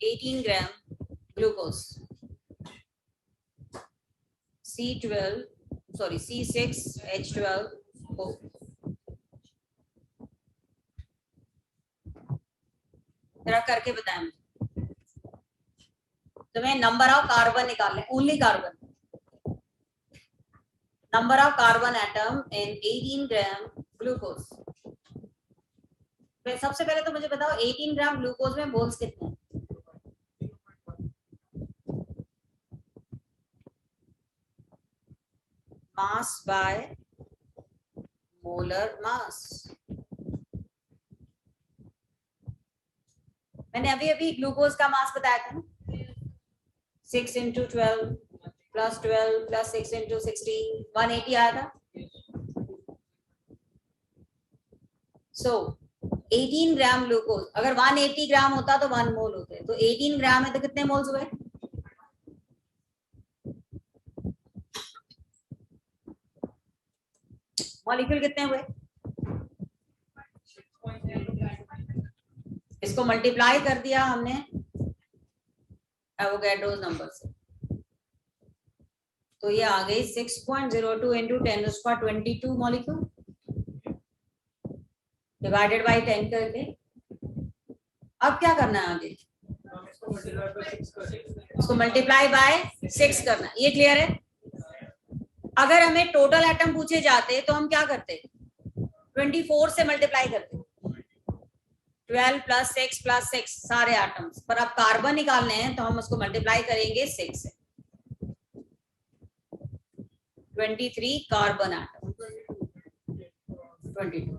18 gram glucose. C6H12O. जरा करके बताएं मुझे. तुम्हें नंबर ऑफ कार्बन निकालने, only carbon, number of carbon atom in 18 gram glucose. सबसे पहले तो मुझे बताओ 18 ग्राम ग्लूकोज में मोल्स कितने हैं? Mass by molar mass. मैंने अभी अभी ग्लूकोज का मास बताया था ना, 6 into 12 plus 12 plus 6 into 16, 180 आया था. सो 18 ग्राम ग्लूकोज, अगर 180 ग्राम होता तो 1 मोल होते, तो 18 ग्राम है तो कितने मोल्स हुए? मॉलिक्यूल कितने हुए? इसको मल्टीप्लाई कर दिया हमने एवोगैड्रोस नंबर से, तो ये आ गई 6.02 into 10⁻22 मॉलिक्यूल डिवाइडेड बाय 10 करके. अब क्या करना है आगे? इसको मल्टीप्लाई बाय 6 करना. ये क्लियर है? अगर हमें टोटल एटम पूछे जाते तो हम क्या करते? 24 से मल्टीप्लाई करते, 12 plus 6 plus 6 सारे एटम्स. पर अब कार्बन निकालने हैं तो हम उसको मल्टीप्लाई करेंगे 6 से. 23 कार्बन एटम, 22.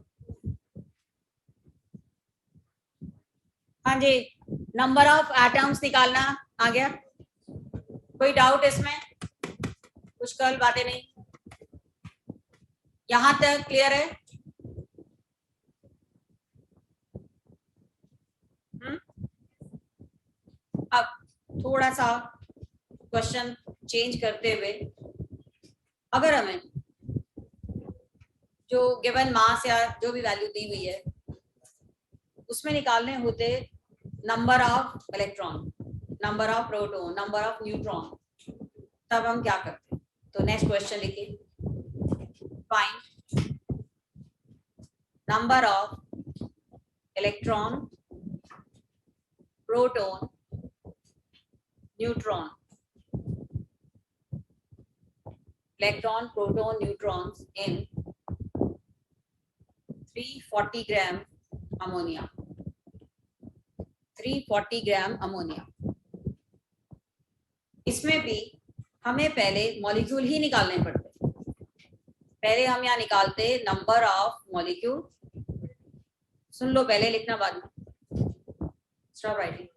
हाँ जी, नंबर ऑफ एटम्स निकालना आ गया. कोई डाउट इसमें? कुछ कल बातें नहीं, यहां तक क्लियर है? थोड़ा सा क्वेश्चन चेंज करते हुए, अगर हमें जो गिवन मास या जो भी वैल्यू दी हुई है उसमें निकालने होते number of electron, number of proton, number of neutron, तब हम क्या करते? तो नेक्स्ट क्वेश्चन लिखिए, find number of electron, proton, neutron, electron, proton, neutrons in 340 gram ammonia, 340 gram ammonia. इसमें भी हमें पहले मॉलिक्यूल ही निकालने पड़ते। पहले हम यहाँ निकालते नंबर ऑफ मॉलिक्यूल, सुन लो पहले, लिखना बाद में, स्टॉप राइटिंग।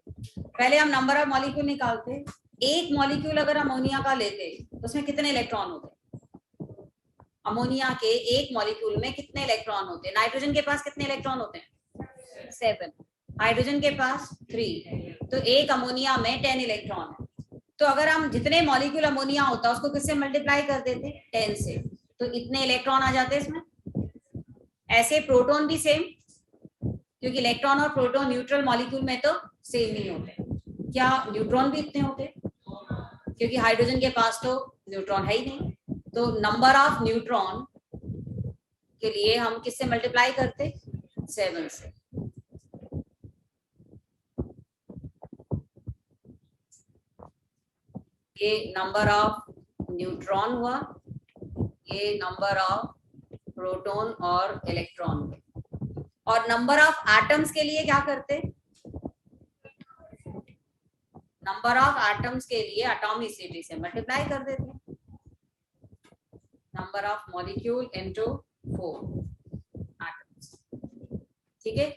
पहले हम नंबर ऑफ मॉलिक्यूल निकालते। एक मॉलिक्यूल अगर अमोनिया का लेते तो उसमें कितने इलेक्ट्रॉन होते? अमोनिया के एक मॉलिक्यूल में कितने इलेक्ट्रॉन होते? नाइट्रोजन के पास कितने इलेक्ट्रॉन होते हैं? 7, हाइड्रोजन के पास 3, तो एक अमोनिया में 10 इलेक्ट्रॉन है। तो अगर हम जितने मॉलिक्यूल अमोनिया होता है उसको किससे मल्टीप्लाई कर देते? 10 से, तो इतने इलेक्ट्रॉन आ जाते हैं इसमें। ऐसे प्रोटॉन भी सेम, क्योंकि इलेक्ट्रॉन और प्रोटॉन न्यूट्रल मॉलिक्यूल में तो सेम ही होते हैं। क्या न्यूट्रॉन भी इतने होते? क्योंकि हाइड्रोजन के पास तो न्यूट्रॉन है ही नहीं। तो नंबर ऑफ न्यूट्रॉन के लिए हम किससे मल्टीप्लाई करते? 7 से। ये नंबर ऑफ न्यूट्रॉन हुआ, ये नंबर ऑफ प्रोटॉन और इलेक्ट्रॉन हुए। और नंबर ऑफ एटम्स के लिए क्या करते? नंबर ऑफ एटम्स के लिए एटॉमिसिटी से मल्टीप्लाई कर देते। Number of molecule into 4 atoms. ठीक है,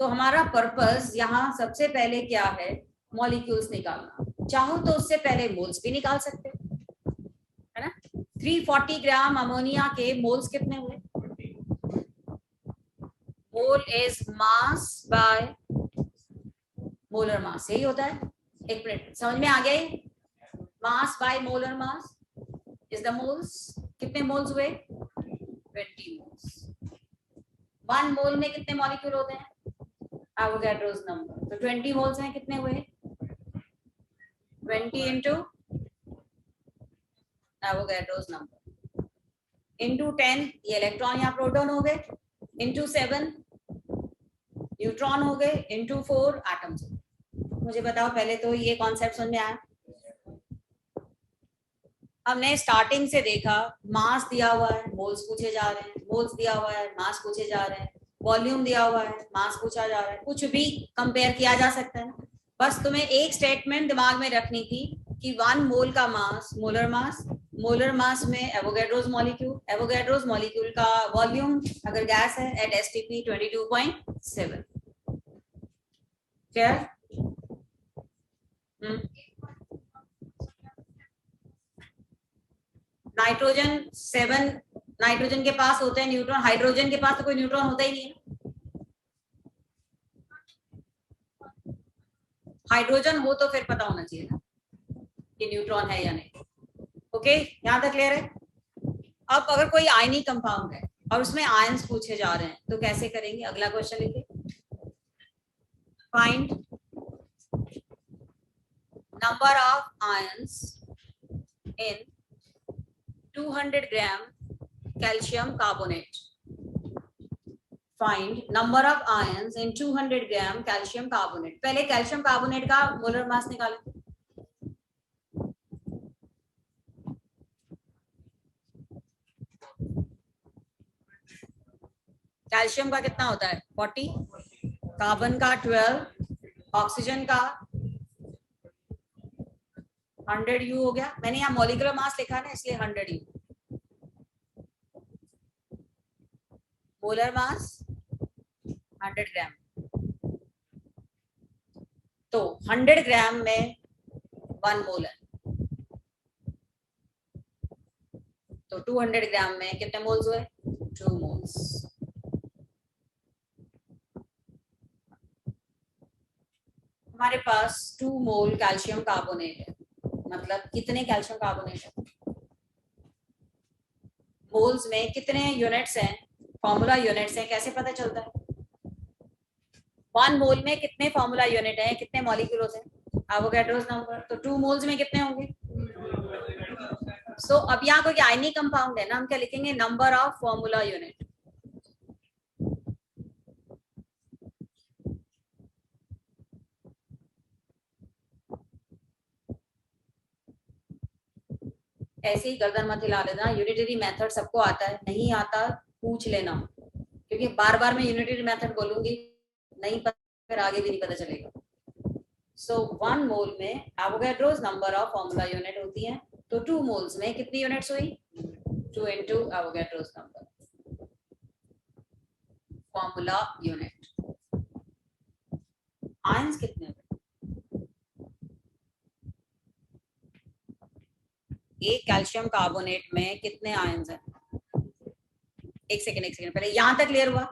तो हमारा पर्पस यहाँ सबसे पहले क्या है? मॉलिक्यूल्स निकालना। चाहो तो उससे पहले मोल्स भी निकाल सकते है ना। 340 ग्राम अमोनिया के मोल्स कितने हुए? Mole is mass by molar mass, यही होता है। एक मिनट, समझ में आ गया? Mass by molar mass is the moles. कितने मोल्स हुए? 20 मोल्स। 1 मोल में कितने मॉलिक्यूल होते हैं? Avogadro's number. तो 20 मोल्स हैं, कितने हुए? 20 इंटू एवोगाड्रोस नंबर इंटू 10, ये इलेक्ट्रॉन या प्रोटॉन हो गए, इंटू 7 न्यूट्रॉन हो गए, इंटू 4 एटम्स। मुझे बताओ पहले तो ये कॉन्सेप्ट समझ में आया? हमने स्टार्टिंग से देखा, मास दिया हुआ है, मोल्स पूछे जा रहे हैं, मोल्स दिया हुआ है, मास पूछे जा रहे हैं, वॉल्यूम दिया हुआ है, मास पूछा जा रहा है, कुछ भी कंपेयर किया जा सकता है ना। बस तुम्हें एक स्टेटमेंट दिमाग में रखनी थी कि 1 मोल का mass molar mass, molar mass में एवोगाड्रोस मॉलिक्यूल, एवोगाड्रोस मॉलिक्यूल का वॉल्यूम अगर गैस है एट एसटीपी 22.7। क्या? नाइट्रोजन 7, नाइट्रोजन के पास होते हैं न्यूट्रॉन, हाइड्रोजन के पास तो कोई न्यूट्रॉन होता ही नहीं है। हाइड्रोजन हो तो फिर पता होना चाहिए ना कि न्यूट्रॉन है या नहीं। ओके, यहां तक क्लियर है? अब अगर कोई आयनी कंपाउंड है और उसमें आयंस पूछे जा रहे हैं तो कैसे करेंगे? अगला क्वेश्चन लिखिए, find number of ions in 200 gram calcium carbonate. Find number of ions in 200 gram calcium carbonate. पहले कैल्शियम कार्बोनेट का मोलर मास निकालें। कैल्शियम का कितना होता है? 40, कार्बन का 12, ऑक्सीजन का 100 U हो गया। मैंने यहाँ मॉलिक्यूलर मास लिखा ना इसलिए 100 U। मोलर मास 100 ग्राम, तो 100 ग्राम में 1 मोल है, तो 200 ग्राम में कितने मोल्स हुए? 2 मोल्स। हमारे पास 2 मोल कैल्शियम कार्बोनेट है, मतलब कितने कैल्शियम कार्बोनेट है, मोल्स में कितने यूनिट्स हैं, फॉर्मूला यूनिट्स हैं, कैसे पता चलता है? 1 मोल में कितने फॉर्मूला यूनिट हैं, कितने मॉलिक्यूल्स हैं, एवोगाड्रोस नंबर। तो 2 मोल्स में कितने होंगे? सो अब यहाँ कोई आयनिक कंपाउंड है ना, हम क्या लिखेंगे? Number of formula unit. ऐसे ही गर्दन मत हिला लेना, यूनिटरी मेथड सबको आता है, नहीं आता पूछ लेना, क्योंकि बार बार मैं यूनिटरी मेथड बोलूंगी, नहीं पता, फिर आगे भी नहीं पता चलेगा। सो 1 मोल में Avogadro's number of formula unit होती है, तो 2 मोल्स में कितनी यूनिट्स हुई? 2 into Avogadro's number formula unit. Ions कितने हैं? एक कैल्शियम कार्बोनेट में कितने आयंस हैं? एक सेकेंड पहले यहां तक क्लियर हुआ?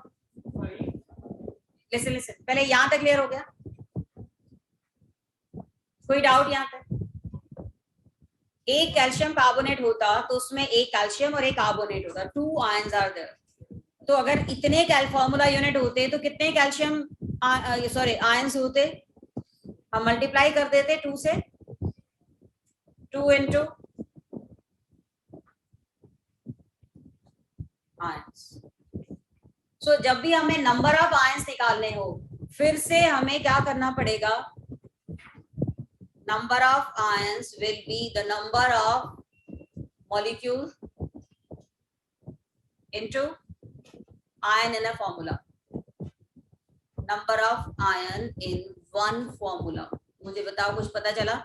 लिसन लिसन, पहले यहां तक क्लियर हो गया? कोई डाउट यहां तक? एक कैल्शियम कार्बोनेट होता तो उसमें एक कैल्शियम और एक कार्बोनेट होता, 2 आयंस आर देयर। तो अगर इतने फॉर्मूला यूनिट होते तो कितने कैल्शियम सॉरी आयंस होते? हम मल्टीप्लाई कर देते 2 से, 2 into आयंस। सो जब भी हमें नंबर ऑफ आयंस निकालने हो, फिर से हमें क्या करना पड़ेगा? Number of ions will be the number of molecule into ion in a formula, number of ion in one formula। मुझे बताओ, कुछ पता चला?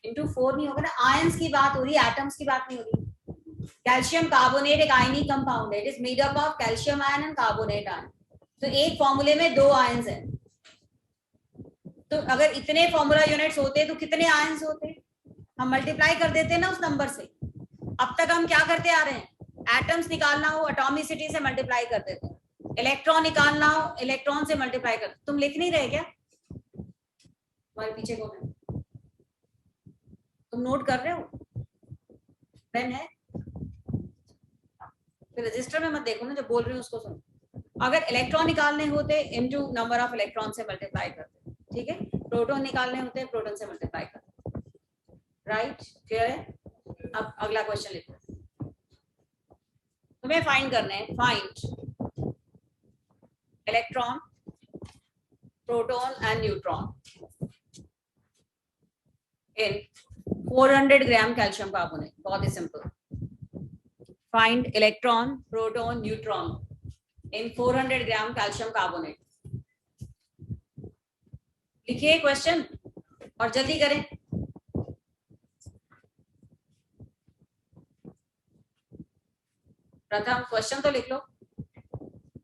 into 4 नहीं होगा ना, आयंस की बात हो रही है, एटम्स की बात नहीं हो रही। कैल्शियम कार्बोनेट एक आयनिक कंपाउंड है, it is made up of calcium ion and carbonate ion. तो एक फॉर्मूले में 2 आयंस हैं, तो अगर इतने फॉर्मूला यूनिट्स होते तो कितने आयंस होते? हम मल्टीप्लाई कर देते ना उस नंबर से। अब तक हम क्या करते आ रहे हैं? एटम्स निकालना हो एटॉमिसिटी से मल्टीप्लाई कर देते हैं, इलेक्ट्रॉन निकालना हो इलेक्ट्रॉन से मल्टीप्लाई कर। तुम लिख नहीं रहे क्या? तुम्हारे पीछे कौन है? तुम नोट कर रहे हो? पेन है? फिर रजिस्टर में मत देखो ना, जो बोल रही हूँ उसको सुनो। अगर इलेक्ट्रॉन निकालने होते इनटू नंबर ऑफ इलेक्ट्रॉन से मल्टीप्लाई करते, ठीक है? प्रोटॉन निकालने होते प्रोटॉन से मल्टीप्लाई करते, राइट? क्लियर है? अब अगला क्वेश्चन लिखो, तुम्हें फाइंड करना है, find electron, proton and neutron in 400 gram calcium carbonate. बहुत ही simple, find electron, proton, neutron in 400 gram calcium carbonate. लिखिए क्वेश्चन और जल्दी करें। प्रथम क्वेश्चन तो लिख लो,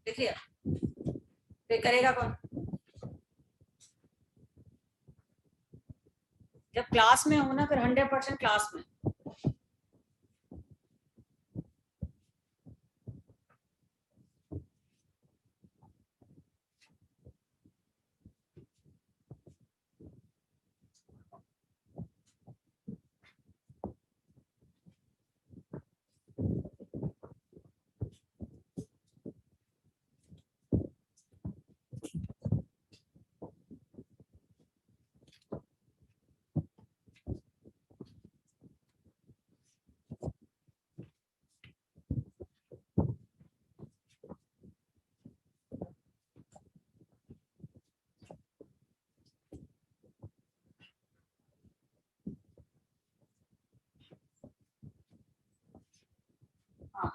लिख लिया? फिर करेगा कौन? जब क्लास में हो ना, फिर 100% क्लास में। हाँ,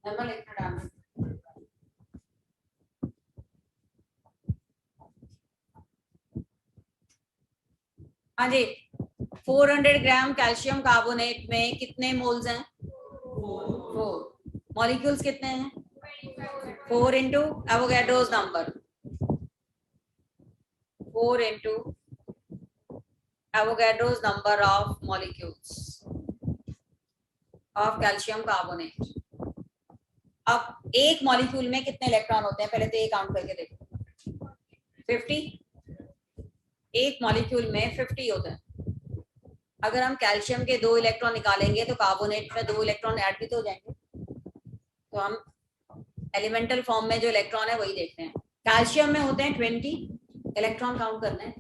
नंबर लिखना डालना। हाँ जी, 400 ग्राम कैल्शियम कार्बोनेट में कितने मोल्स हैं? 4। मॉलिक्यूल्स कितने हैं? 4 into Avogadro's number, 4 into Avogadro's number of molecules of calcium carbonate. अब एक मॉलिक्यूल में कितने इलेक्ट्रॉन होते हैं पहले तो ये काउंट करके देखो। 50, एक मॉलिक्यूल में 50 होते हैं। अगर हम कैल्शियम के 2 इलेक्ट्रॉन निकालेंगे तो कार्बोनेट में 2 इलेक्ट्रॉन ऐड भी तो हो जाएंगे। तो हम एलिमेंटल फॉर्म में जो इलेक्ट्रॉन है वही देखते हैं। कैल्शियम में होते हैं 20 इलेक्ट्रॉन, काउंट करना है।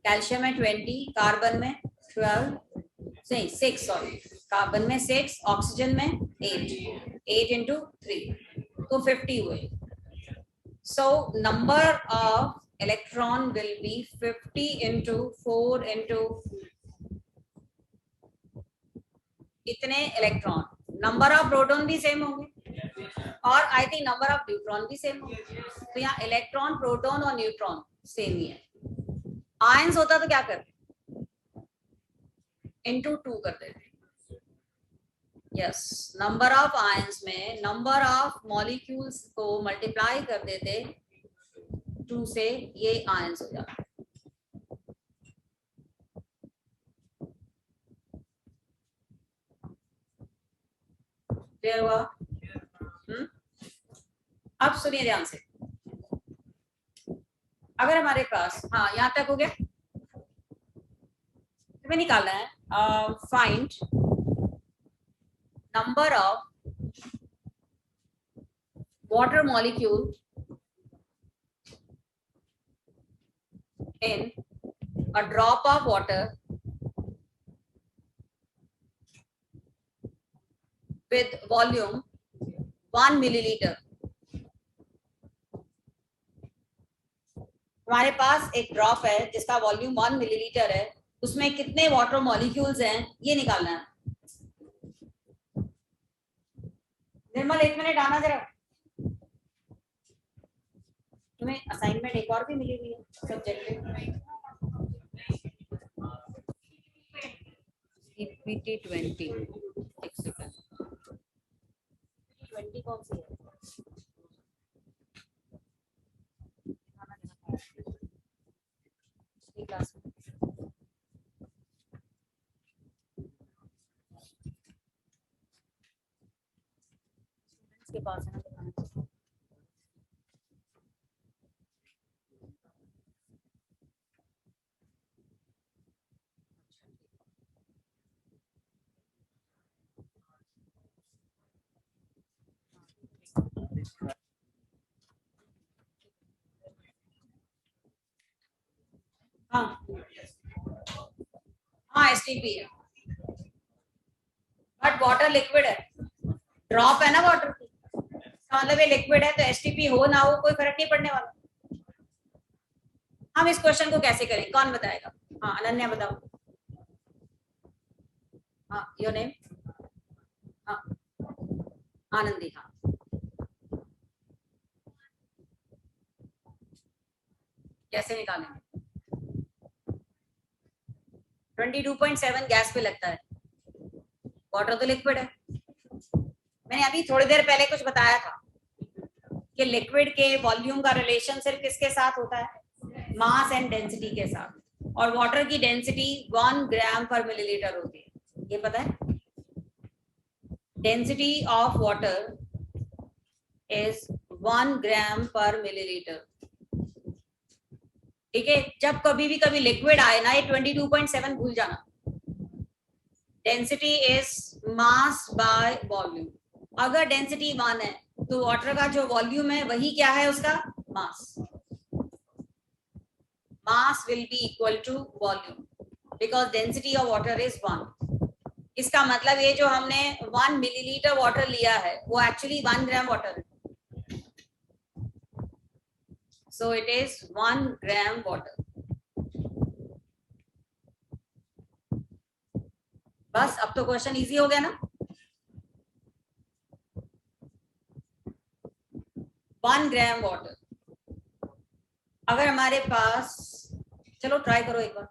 कैल्शियम में 20, कार्बन में 12 नहीं 6, सॉरी कार्बन में 6, ऑक्सीजन में 8 इंटू 3 तो 50 हुए। So number of electron will be 50 into 4 into इतने इलेक्ट्रॉन। नंबर ऑफ प्रोटॉन भी सेम होंगे और I think number of neutron भी सेम होंगे। तो यहाँ इलेक्ट्रॉन, प्रोटॉन और न्यूट्रॉन सेम ही है। आयंस होता तो क्या करते, इंटू 2 कर देते। यस, नंबर ऑफ आयंस में नंबर ऑफ मॉलिक्यूल्स को मल्टीप्लाई कर देते 2 से, ये आयंस हो जाता। क्लियर हुआ? अब सुनिए ध्यान से। अगर हमारे पास, हाँ यहां तक हो गया, हमें निकालना है find number of water molecule in a drop of water with volume 1 milliliter। हमारे पास एक ड्रॉप है जिसका वॉल्यूम 1 मिलीलीटर है, उसमें कितने वाटर मॉलिक्यूल्स हैं ये निकालना है। निर्मल 1 मिनट आना जरा, तुम्हें असाइनमेंट एक और भी मिली हुई है सब्जेक्ट में, CPT 20। एक सेकंड, 20 कौन सी है? क्लास में के पास है ना, हाँ हाँ एसटीपी है, बट वाटर लिक्विड है, ड्रॉप है ना वाटर की, मतलब ये लिक्विड है तो एसटीपी हो ना हो कोई फर्क नहीं पड़ने वाला। हम इस क्वेश्चन को कैसे करें, कौन बताएगा? हाँ अनन्या बताओ। हाँ योर नेम? हाँ आनंदी। हाँ कैसे निकालेंगे? 22.7 गैस पे लगता है, वाटर तो लिक्विड है। मैंने अभी थोड़ी देर पहले कुछ बताया था कि लिक्विड के वॉल्यूम का रिलेशन सिर्फ किसके साथ होता है, मास एंड डेंसिटी के साथ, और वाटर की डेंसिटी 1 ग्राम पर मिलीलीटर होती है, ये पता है? डेंसिटी ऑफ वाटर इज 1 ग्राम पर मिलीलीटर। ठीक है, जब कभी लिक्विड आए ना, ये 22.7 भूल जाना। Density is mass by volume. अगर डेंसिटी 1 है तो वाटर का जो वॉल्यूम है वही क्या है, उसका mass. Mass will be equal to volume because density of water is 1। इसका मतलब ये जो हमने 1 मिलीलीटर वाटर लिया है वो एक्चुअली 1 ग्राम वाटर है। So it is 1 gram water. बस अब तो क्वेश्चन इजी हो गया ना। 1 ग्राम वाटर, अगर हमारे पास, चलो ट्राई करो एक बार,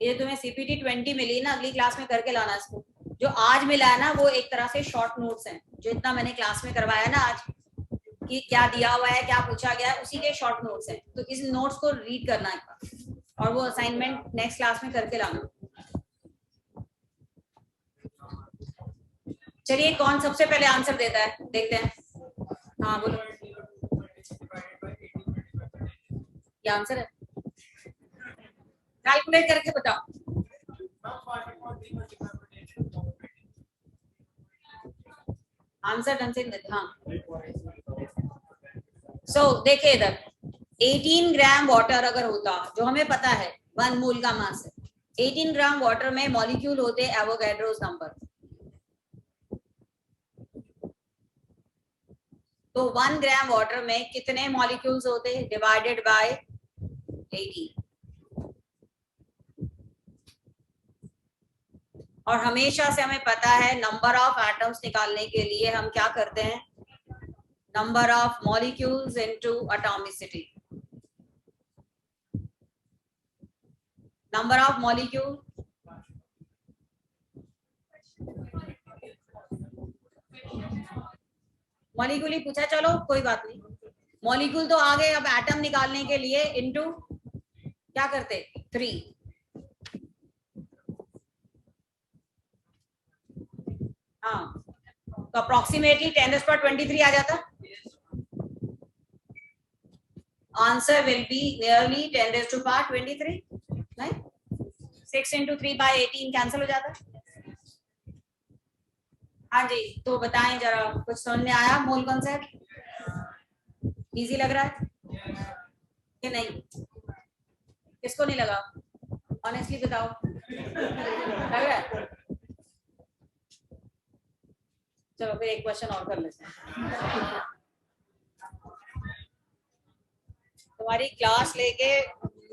ये तुम्हें सीपीटी 20 मिली ना, अगली क्लास में करके लाना इसको। जो आज मिला है ना वो एक तरह से शॉर्ट नोट्स हैं, जो इतना मैंने क्लास में करवाया ना आज कि क्या दिया हुआ है, क्या पूछा गया है, उसी के शॉर्ट नोट्स हैं। तो इस नोट्स को रीड करना एक बार और वो असाइनमेंट नेक्स्ट क्लास में करके लाना। चलिए कौन सबसे पहले आंसर देता है, देखते हैं। हाँ बोलो, क्या आंसर है? कैलकुलेट करके बताओ। आंसर ढंग से हाँ। सो देखिए इधर 18 ग्राम वाटर अगर होता, जो हमें पता है 1 मोल का मास है, 18 ग्राम वाटर में मॉलिक्यूल होते एवोगैड्रोस नंबर। तो 1 ग्राम वाटर में कितने मॉलिक्यूल्स होते डिवाइडेड बाय 18। और हमेशा से हमें पता है नंबर ऑफ एटम्स निकालने के लिए हम क्या करते हैं, number of molecules into atomicity. Number of molecule, molecule ही पूछा, चलो कोई बात नहीं। मॉलिक्यूल तो आ गए, अब एटम निकालने के लिए इनटू क्या करते 3। हाँ तो अप्रोक्सीमेटली 10⁻23 आ जाता। Answer will be nearly 10⁻23। नहीं, 6 × 3/18 कैंसिल हो जाता। हाँ जी, तो बताएं जरा, कुछ समझ में आया? मोल कॉन्सेप्ट इजी लग रहा है कि नहीं? किसको नहीं लगा? ऑनेस्टली बताओ, लग रहा है? चलो फिर एक क्वेश्चन और कर लेते हैं। तुम्हारी क्लास लेके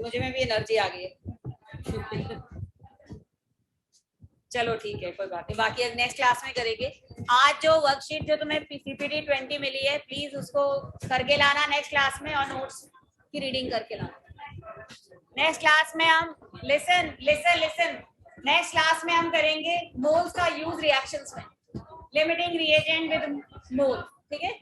मुझे में भी एनर्जी आ गई है। चलो ठीक है, कोई बात नहीं, बाकी अब नेक्स्ट क्लास में करेंगे। आज जो वर्कशीट जो तुम्हें पीपीटी 20 मिली है, प्लीज उसको करके लाना नेक्स्ट क्लास में, और नोट्स की रीडिंग करके लाना। नेक्स्ट क्लास में हम listen listen listen next class में हम करेंगे मोल्स का यूज रिएक्शंस में, लिमिटिंग रिएजेंट विद मोल, ठीक है?